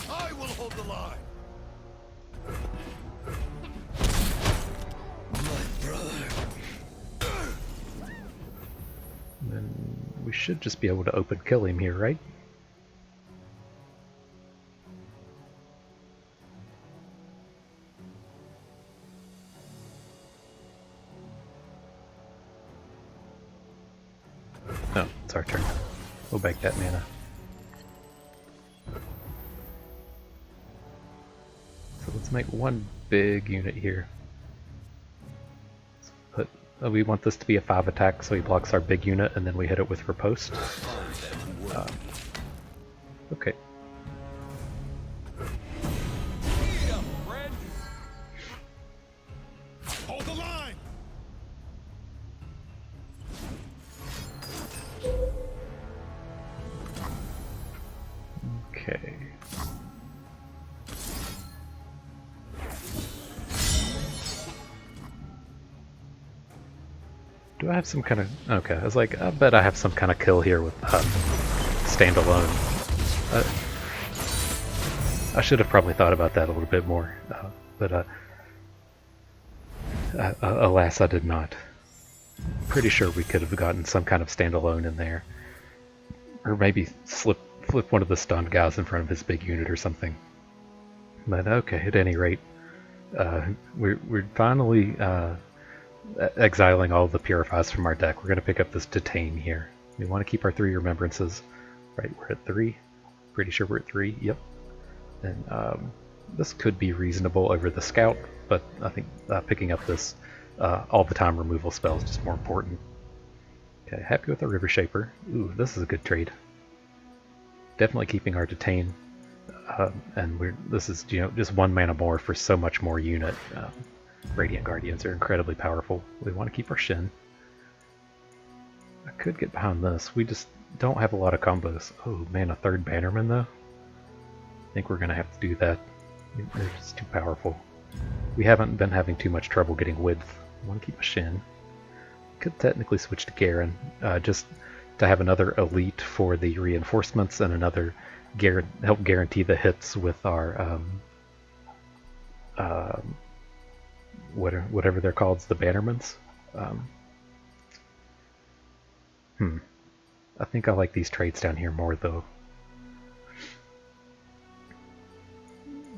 I will hold the line. Then we should just be able to open kill him here, right? No, it's our turn. We'll bank that mana. Let's make one big unit here. Let's put, we want this to be a 5 attack, so he blocks our big unit, and then we hit it with riposte. Okay. Hold the line. Okay. Do I have some kind of... Okay, I was like, I bet I have some kind of kill here with standalone. I should have probably thought about that a little bit more, but alas, I did not. Pretty sure we could have gotten some kind of standalone in there. Or maybe flip one of the stunned guys in front of his big unit or something. But okay, at any rate, we're finally exiling all the Purifies from our deck. We're going to pick up this Detain here. We want to keep our 3 Remembrances. Right, we're at 3. Pretty sure we're at 3, yep. And this could be reasonable over the Scout, but I think picking up this all the time removal spell is just more important. Okay, happy with the River Shaper. Ooh, this is a good trade. Definitely keeping our Detain. And this is, you know, just 1 mana more for so much more unit. Radiant Guardians are incredibly powerful. We want to keep our Shen. I could get behind this. We just don't have a lot of combos. Oh man, a 3rd Bannerman though? I think we're going to have to do that. They're just too powerful. We haven't been having too much trouble getting width. I want to keep a Shen. Could technically switch to Garen, just to have another elite for the reinforcements and another help guarantee the hits with our whatever they're called, the Bannermans. I think I like these trades down here more though.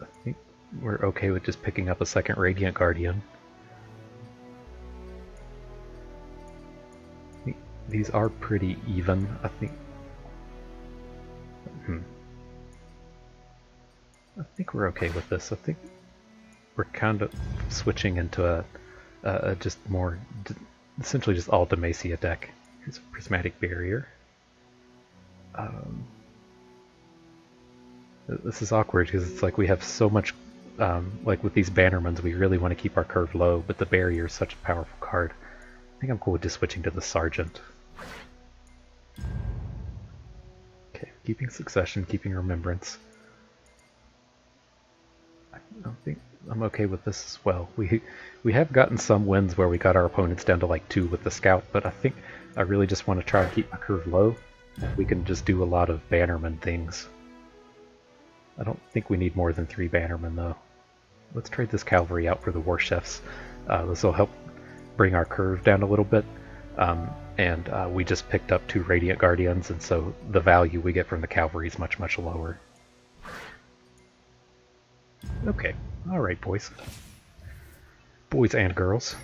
I think we're okay with just picking up a 2nd Radiant Guardian. These are pretty even, I think. I think we're okay with this. I think we're kind of switching into a just more, essentially just all Demacia deck. Here's a Prismatic Barrier. This is awkward because it's like we have so much, like with these Bannermans, we really want to keep our curve low, but the Barrier is such a powerful card. I think I'm cool with just switching to the Sergeant. Okay, keeping Succession, keeping Remembrance. I think I'm okay with this as well. We have gotten some wins where we got our opponents down to like 2 with the Scout, but I think I really just want to try and keep my curve low. We can just do a lot of Bannerman things. I don't think we need more than 3 Bannermen though. Let's trade this Cavalry out for the War Chefs. This will help bring our curve down a little bit. And we just picked up 2 Radiant Guardians, and so the value we get from the Cavalry is much, much lower. Okay, alright boys. Boys and girls.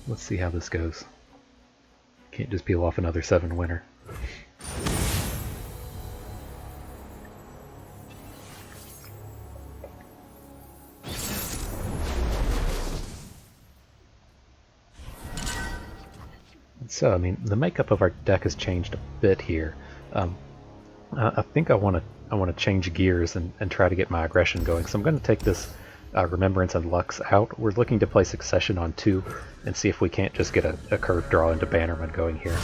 Let's see how this goes. Can't just peel off another 7 winner. So, I mean, the makeup of our deck has changed a bit here. I think I want to change gears and try to get my aggression going. So I'm going to take this Remembrance and Lux out. We're looking to play Succession on 2 and see if we can't just get a curve draw into Bannerman going here.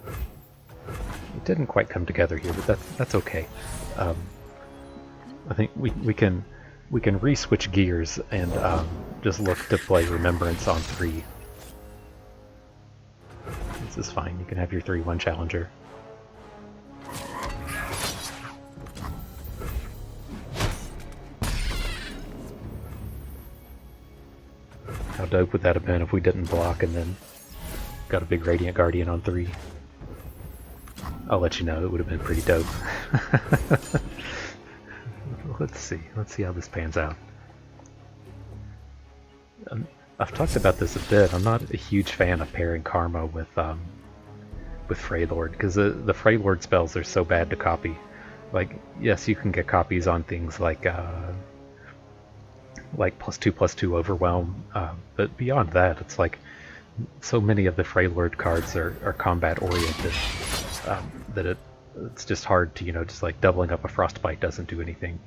It didn't quite come together here, but that's okay. I think we can re-switch gears and just look to play Remembrance on 3. This is fine. You can have your 3/1 Challenger. How dope would that have been if we didn't block and then got a big Radiant Guardian on 3? I'll let you know, it would have been pretty dope. Let's see how this pans out. I've talked about this a bit. I'm not a huge fan of pairing Karma with with Freylord, because the Freylord spells are so bad to copy. Like, yes, you can get copies on things like +2/+2 Overwhelm, but beyond that, it's like so many of the Freylord cards are combat oriented that it's just hard to, just like doubling up a Frostbite doesn't do anything.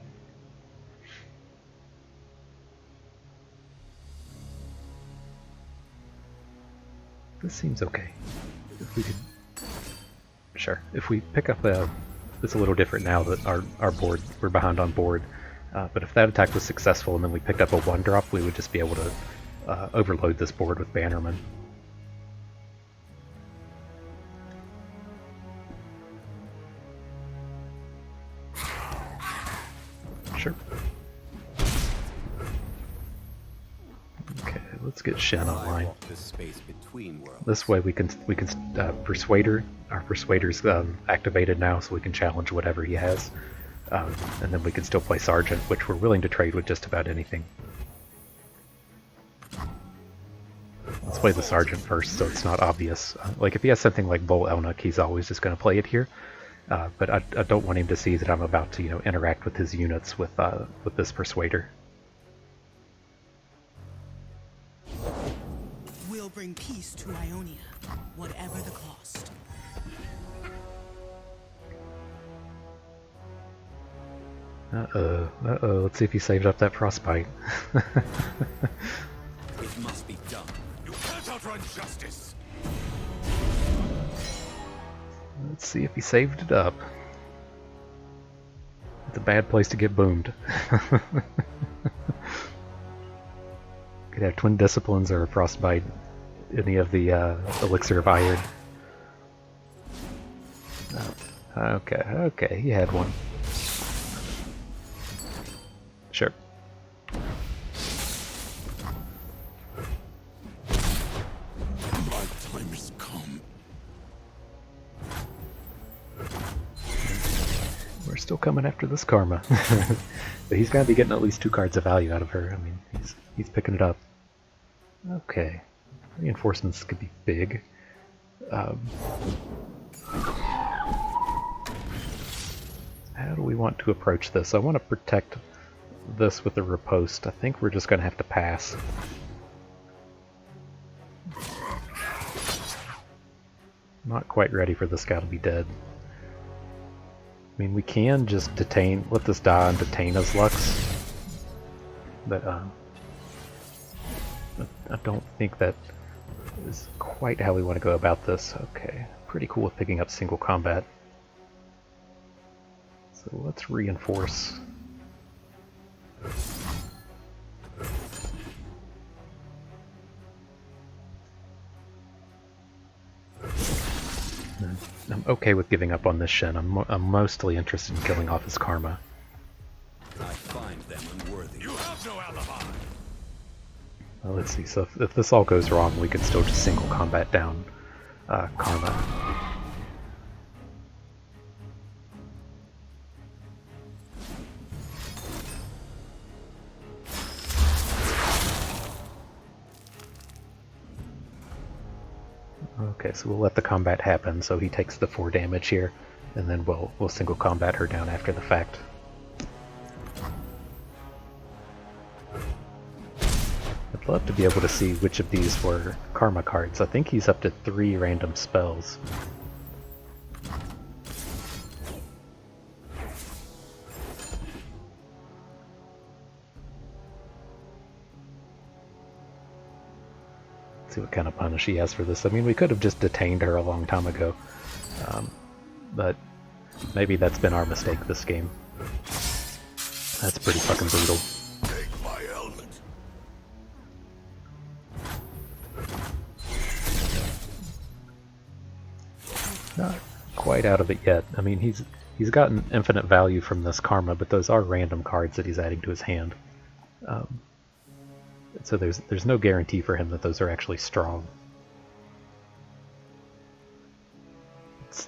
This seems okay. If we could, sure. If we pick up it's a little different now that our board, we're behind on board. But if that attack was successful and then we picked up a 1-drop, we would just be able to overload this board with Bannerman. Sure. Okay, let's get Shen online. This way we can Persuader. Our Persuader's activated now, so we can challenge whatever he has. And then we can still play Sergeant, which we're willing to trade with just about anything. Let's play the Sergeant first, so it's not obvious. Like, if he has something like Bull Elnuck, he's always just going to play it here. But I don't want him to see that I'm about to, interact with his units with this Persuader. We'll bring peace to Ionia, whatever the cost. Let's see if he saved up that Frostbite. It must be done. You can't outrun justice. Let's see if he saved it up. It's a bad place to get boomed. Could have Twin Disciplines or a Frostbite, any of the Elixir of Iron. Okay, he had one. Sure. My time has come. We're still coming after this Karma. But he's gotta be getting at least 2 cards of value out of her. I mean, he's picking it up. Okay. Reinforcements could be big. How do we want to approach this? I want to protect this with a riposte. I think we're just going to have to pass. Not quite ready for this guy to be dead. I mean, we can just let this die and detain his Lux. But I don't think that is quite how we want to go about this. Okay, pretty cool with picking up single combat. So let's reinforce. I'm okay with giving up on this Shen. I'm mostly interested in killing off his Karma. I find them unworthy. You have no alibi. Well, let's see. So if this all goes wrong, we can still just single combat down Karma. Okay, so we'll let the combat happen, so he takes the 4 damage here, and then we'll single combat her down after the fact. I'd love to be able to see which of these were Karma cards. I think he's up to 3 random spells. See what kind of punish he has for this. I mean, we could have just detained her a long time ago, but maybe that's been our mistake this game. That's pretty fucking brutal. Take my helmet. Not quite out of it yet. I mean, he's gotten infinite value from this Karma, but those are random cards that he's adding to his hand. So there's no guarantee for him that those are actually strong.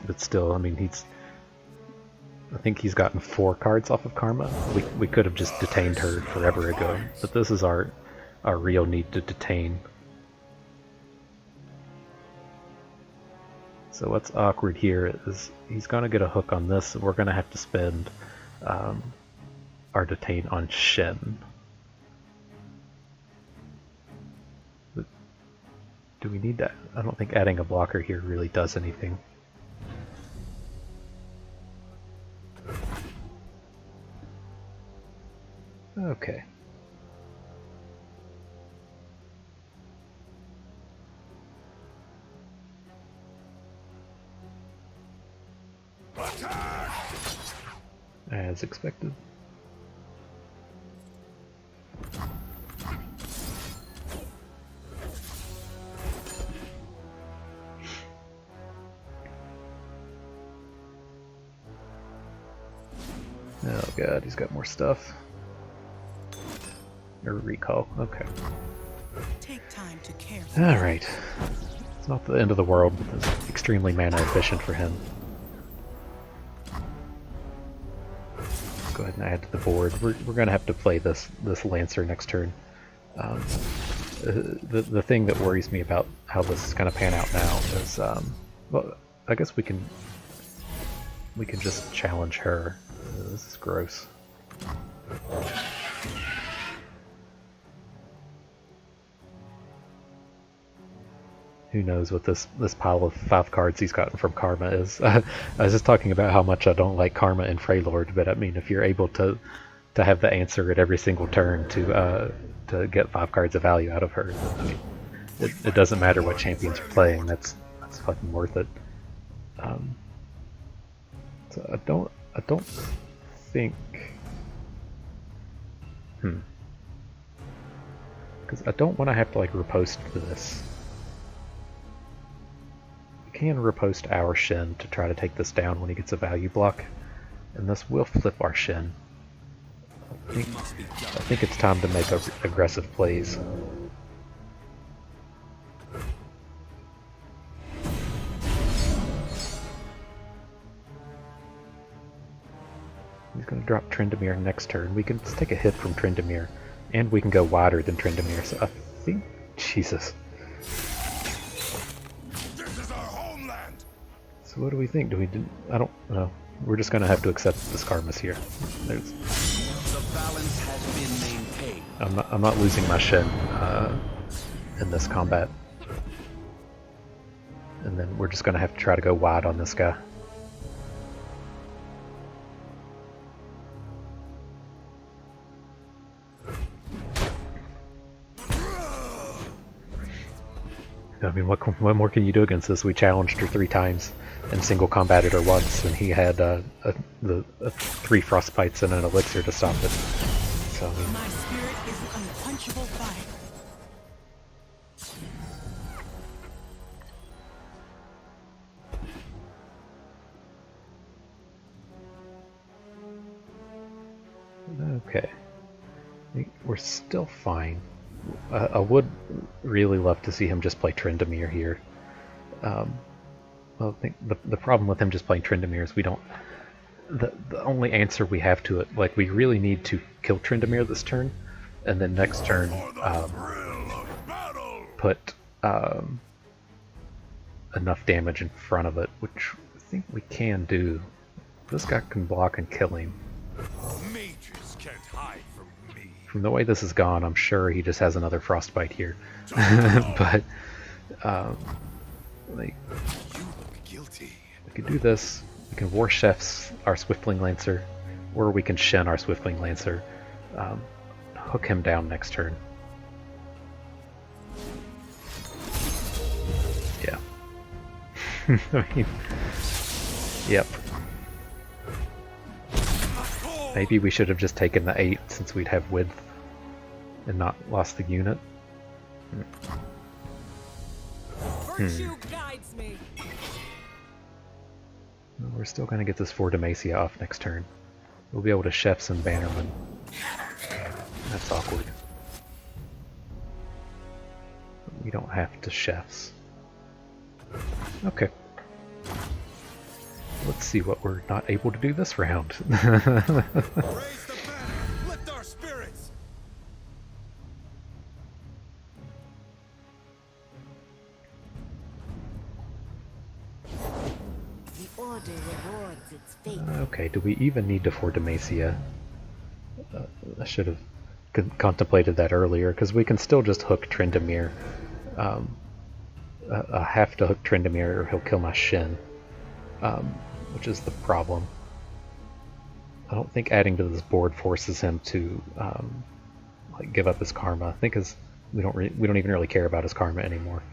But still, I mean, I think he's gotten 4 cards off of Karma. We could have just detained her forever ago, but this is our real need to detain. So what's awkward here is he's gonna get a hook on this, and we're gonna have to spend our detain on Shen. But do we need that? I don't think adding a blocker here really does anything. Okay. As expected. Oh god, he's got more stuff. Or recall, okay. Take time to care. Alright. It's not the end of the world, but it's extremely mana efficient for him. Let's go ahead and add to the board. We're going to have to play this Lancer next turn. The thing that worries me about how this is going to pan out now is, well, I guess we can just challenge her. This is gross. Who knows what this pile of 5 cards he's gotten from Karma is. I was just talking about how much I don't like Karma and Freylord, but I mean, if you're able to have the answer at every single turn to get 5 cards of value out of her, I mean, it doesn't matter what champions are playing. That's fucking worth it. So I don't think. Because I don't want to have to like riposte this. Can riposte our Shen to try to take this down when he gets a value block, and this will flip our Shen. I think it's time to make aggressive plays. He's going to drop Tryndamere next turn. We can take a hit from Tryndamere, and we can go wider than Tryndamere, so I think... Jesus. So what do we think? I don't know. We're just gonna have to accept this Karma's here. The balance has been maintained. I'm not losing my Shen in this combat. And then we're just gonna have to try to go wide on this guy. I mean, what more can you do against this? We challenged her 3 times and single combated her once, and he had the 3 frostbites and an elixir to stop it. So I mean, My spirit is unquenchable fire. okay, we're still fine. I would really love to see him just play Tryndamere here. Well, I think the problem with him just playing Tryndamere is we don't... The only answer we have to it, like, we really need to kill Tryndamere this turn, and then next turn put enough damage in front of it, which I think we can do. This guy can block and kill him. Mages can't hide from me. From the way this has gone, I'm sure he just has another frostbite here. But like, You look guilty. we could do this. We can War Chefs our Swiftling Lancer, or we can Shen our Swiftling Lancer. Hook him down next turn. Yeah. I mean, yep. Maybe we should have just taken the 8 since we'd have width and not lost the unit. Virtue guides me. We're still going to get this 4 Demacia off next turn. We'll be able to chef some Bannerman. That's awkward. We don't have to chefs. Okay. Let's see what we're not able to do this round. Raise the banner. Lift our spirits. order rewards its fate. Okay, do we even need to Fort Demacia? I should have contemplated that earlier, because we can still just hook Tryndamere. I have to hook Tryndamere or he'll kill my Shen, which is the problem. I don't think adding to this board forces him to like give up his karma. I think we don't even really care about his karma anymore.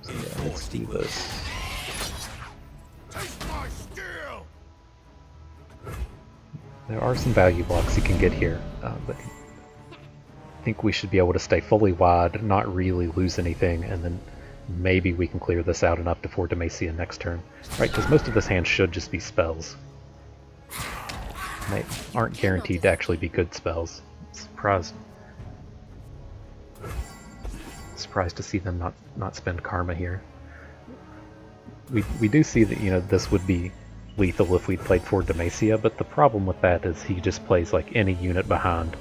So yeah, let's do this. Taste my steel! There are some value blocks you can get here, but I think we should be able to stay fully wide, not really lose anything, and then maybe we can clear this out enough to Fort Demacia next turn. Right, because most of this hand should just be spells. They aren't guaranteed to actually be good spells. Surprised to see them not spend karma here. We do see that this would be lethal if we'd played Fort Demacia, but the problem with that is he just plays like any unit behind.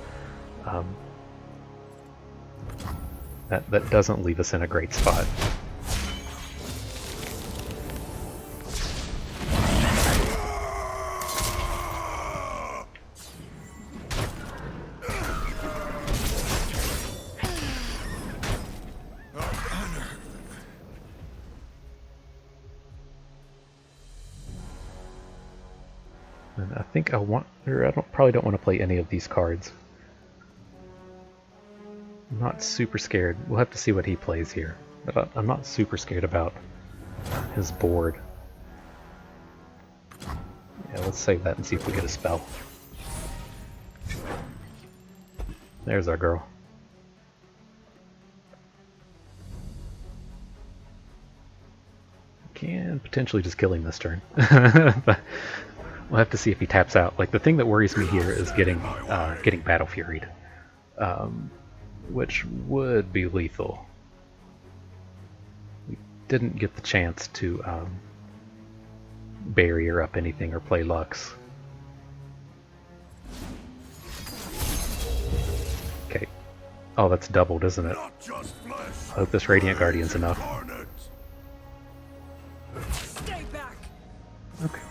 That doesn't leave us in a great spot. And I think probably don't want to play any of these cards. I'm not super scared. We'll have to see what he plays here. But I'm not super scared about his board. Yeah, let's save that and see if we get a spell. There's our girl. Can potentially just kill him this turn. But we'll have to see if he taps out. Like, the thing that worries me here is getting Battle Furied. Which would be lethal. We didn't get the chance to barrier up anything or play Lux. Okay. Oh, that's doubled, isn't it? I hope this Radiant Guardian's enough. Stay back. Okay.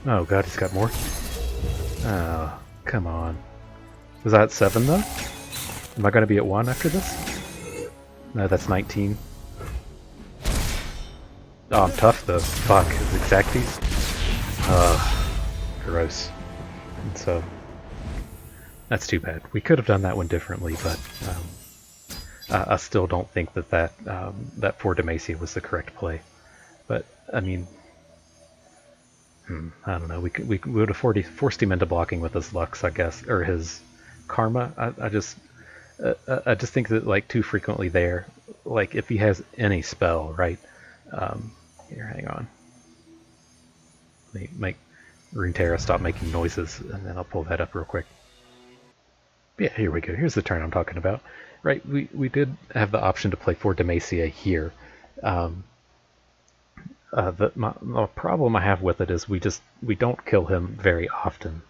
Oh god, he's got more. Oh, come on. Was that 7 though? Am I going to be at 1 after this? No, that's 19. Oh, I'm tough though. Fuck, his exacties. Gross. And so, that's too bad. We could have done that one differently, but I still don't think that Fort Demacia was the correct play. But, I mean, I don't know. We would have forced him into blocking with his Lux, I guess, or his Karma. I just think that, like, too frequently there, like, if he has any spell, right? Here, hang on. Let me make Runeterra stop making noises, and then I'll pull that up real quick. Yeah, here we go. Here's the turn I'm talking about. Right, we did have the option to play Fort Demacia here. My problem I have with it is we don't kill him very often.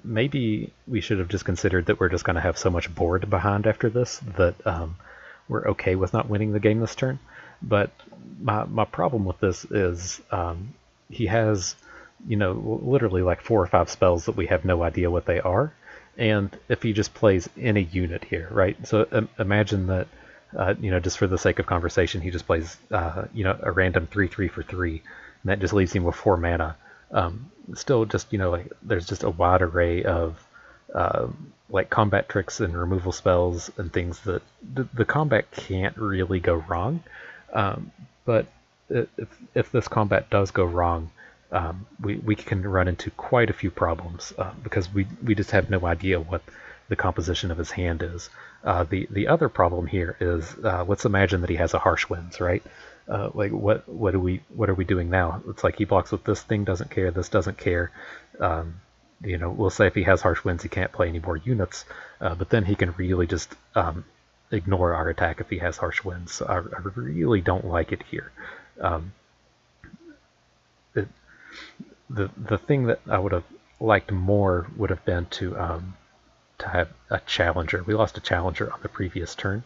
Maybe we should have just considered that we're just going to have so much board behind after this that we're okay with not winning the game this turn. But my problem with this is he has, literally like 4 or 5 spells that we have no idea what they are. And if he just plays any unit here, right? So imagine that, just for the sake of conversation, he just plays, a random 3/3 for 3, and that just leaves him with 4 mana. Still, just like there's just a wide array of like combat tricks and removal spells and things that the combat can't really go wrong. But if this combat does go wrong, we can run into quite a few problems because we just have no idea what the composition of his hand is. The other problem here is let's imagine that he has a Harsh Winds, right? Like what are we doing now? It's like he blocks with this thing, doesn't care, this doesn't care. We'll say if he has Harsh Winds, he can't play any more units, but then he can really just ignore our attack if he has Harsh Winds. So I really don't like it here. The thing that I would have liked more would have been to have a challenger. We lost a challenger on the previous turn,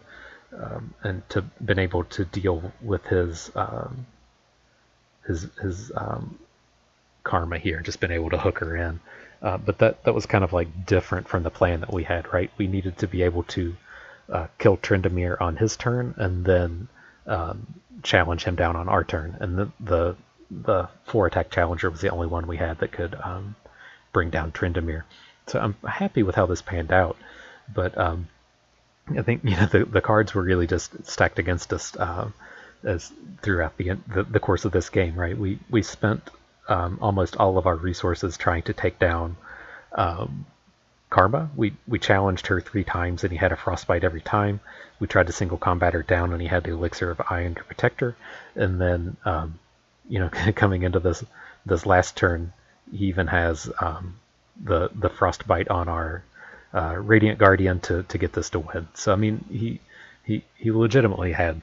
and to been able to deal with his karma here, just been able to hook her in. But that was kind of like different from the plan that we had, right? We needed to be able to kill Tryndamere on his turn and then challenge him down on our turn. And the 4-attack challenger was the only one we had that could bring down Tryndamere. So I'm happy with how this panned out, but I think the cards were really just stacked against us as throughout the course of this game, right? We spent almost all of our resources trying to take down Karma. We challenged her 3 times and he had a frostbite every time. We tried to single combat her down and he had the elixir of Iron to protect her. And then coming into this last turn, he even has the frostbite on our Radiant Guardian to get this to win. So I mean, he legitimately had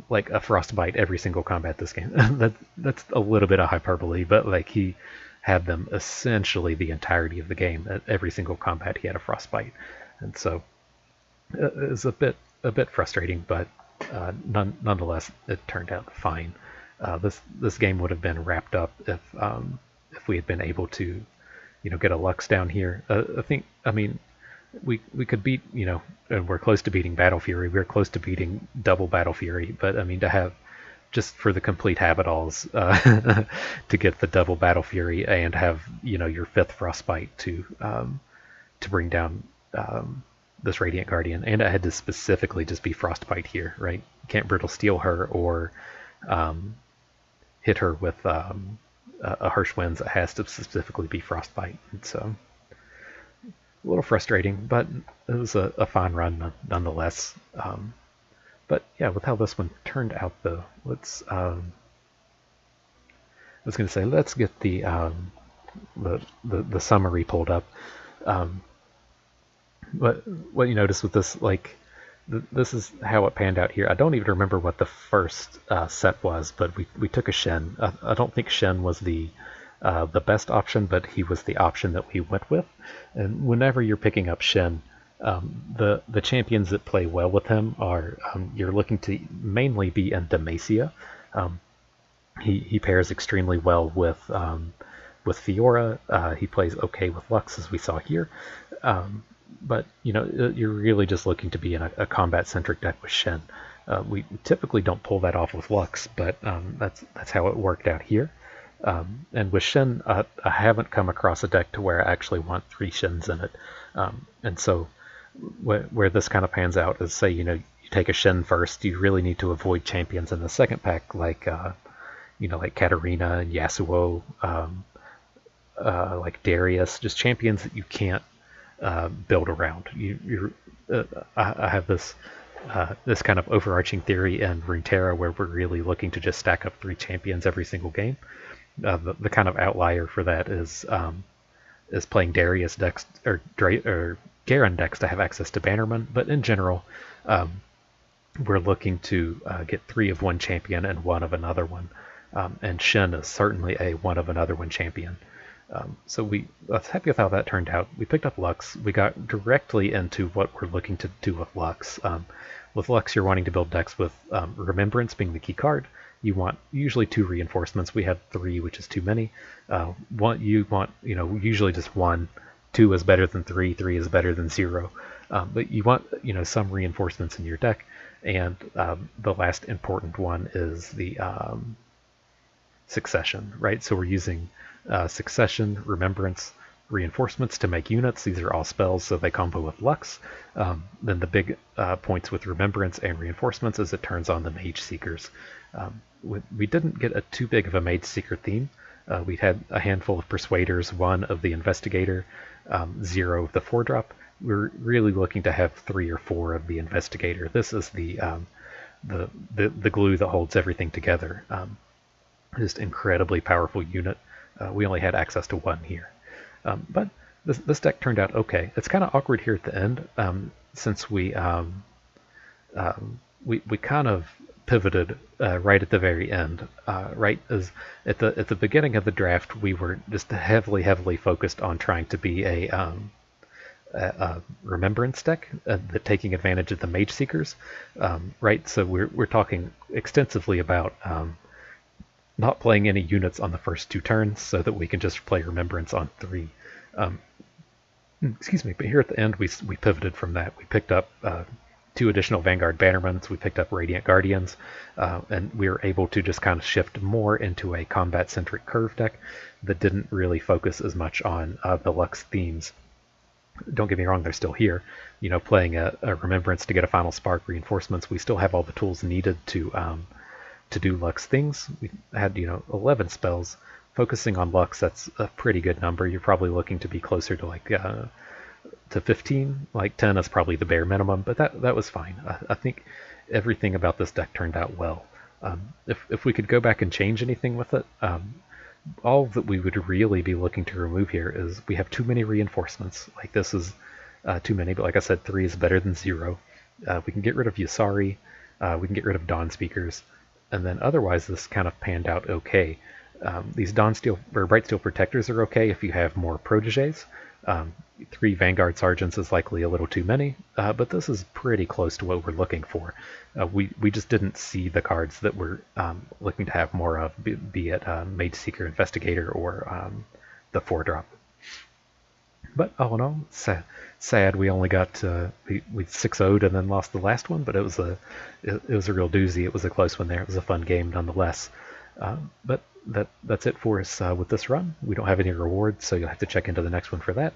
like a frostbite every single combat this game. That's a little bit of hyperbole, but like he had them essentially the entirety of the game. At every single combat he had a frostbite, and so it was a bit frustrating, but nonetheless it turned out fine. This game would have been wrapped up if we had been able to get a Lux down here. I mean we could beat, and we're close to beating Battle Fury. We're close to beating double Battle Fury, but I mean to have just for the complete Habitals to get the double Battle Fury and have your 5th Frostbite to bring down this Radiant Guardian, and it had to specifically just be Frostbite here, right? You can't Brittle Steel her or hit her with a Harsh Winds. It has to specifically be Frostbite, and so a little frustrating, but it was a fun run nonetheless. But yeah, with how this one turned out, though, let's I was going to say let's get the summary pulled up. What you notice with this, like this is how it panned out here. I don't even remember what the first set was, but we took a Shen. I don't think Shen was the best option, but he was the option that we went with. And whenever you're picking up Shen, the champions that play well with him are you're looking to mainly be in Demacia. He pairs extremely well with Fiora. He plays okay with Lux, as we saw here. But you're really just looking to be in a combat-centric deck with Shen. We typically don't pull that off with Lux, but that's how it worked out here. And with Shen, I haven't come across a deck to where I actually want 3 Shens in it. And so where this kind of pans out is, say, you take a Shen first, you really need to avoid champions in the second pack, like Katarina and Yasuo, like Darius, just champions that you can't build around. I have this kind of overarching theory in Runeterra where we're really looking to just stack up 3 champions every single game. The kind of outlier for that is playing Darius decks or Garen decks to have access to Bannerman, but in general, we're looking to get 3 of one champion and 1 of another one, and Shen is certainly a 1 of another one champion. So I was happy with how that turned out. We picked up Lux. We got directly into what we're looking to do with Lux. With Lux, you're wanting to build decks with Remembrance being the key card. You want usually 2 reinforcements. We had 3, which is too many. You want usually just 1. 2 is better than 3. 3 is better than 0. But you want some reinforcements in your deck. And the last important one is the Succession, right? So we're using Succession, Remembrance, Reinforcements to make units. These are all spells, so they combo with Lux. Then the big points with Remembrance and Reinforcements is it turns on the Mageseekers. We didn't get too big of a Mageseeker theme. We had a handful of Persuaders, 1 of the Investigator, 0 of the 4-drop. We're really looking to have 3 or 4 of the Investigator. This is the glue that holds everything together. Just incredibly powerful unit. We only had access to 1 here. But this deck turned out okay. It's kind of awkward here at the end, since we kind of pivoted right at the very end. Right as at the beginning of the draft, we were just heavily focused on trying to be a Remembrance deck, that taking advantage of the Mageseekers, right? So we're talking extensively about not playing any units on the first 2 turns so that we can just play Remembrance on 3. Excuse me, but here at the end we pivoted from that. We picked up 2 additional Vanguard Bannermans, we picked up Radiant Guardians, and we were able to just kind of shift more into a combat-centric curve deck that didn't really focus as much on the Lux themes. Don't get me wrong, they're still here. Playing a Remembrance to get a Final Spark, reinforcements, we still have all the tools needed to do Lux things. We had 11 spells. Focusing on Lux, that's a pretty good number. You're probably looking to be closer to like to 15. Like 10 is probably the bare minimum, but that was fine. I think everything about this deck turned out well. If we could go back and change anything with it, all that we would really be looking to remove here is we have too many reinforcements. Like this is too many, but like I said, 3 is better than 0. We can get rid of Yusari, we can get rid of Dawn Speakers, and then otherwise this kind of panned out okay. These Bright Steel Protectors are okay if you have more proteges. 3 Vanguard Sergeants is likely a little too many, but this is pretty close to what we're looking for. We just didn't see the cards that we're looking to have more of, be it Mageseeker Investigator or the 4-drop. But all in all, sad we only got we 6-0'd and then lost the last one, but it was a real doozy. It was a close one there. It was a fun game nonetheless. But that's it for us with this run. We don't have any rewards, so you'll have to check into the next one for that.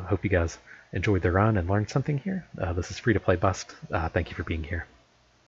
Hope you guys enjoyed the run and learned something here. This is Free to Play Bust. Thank you for being here.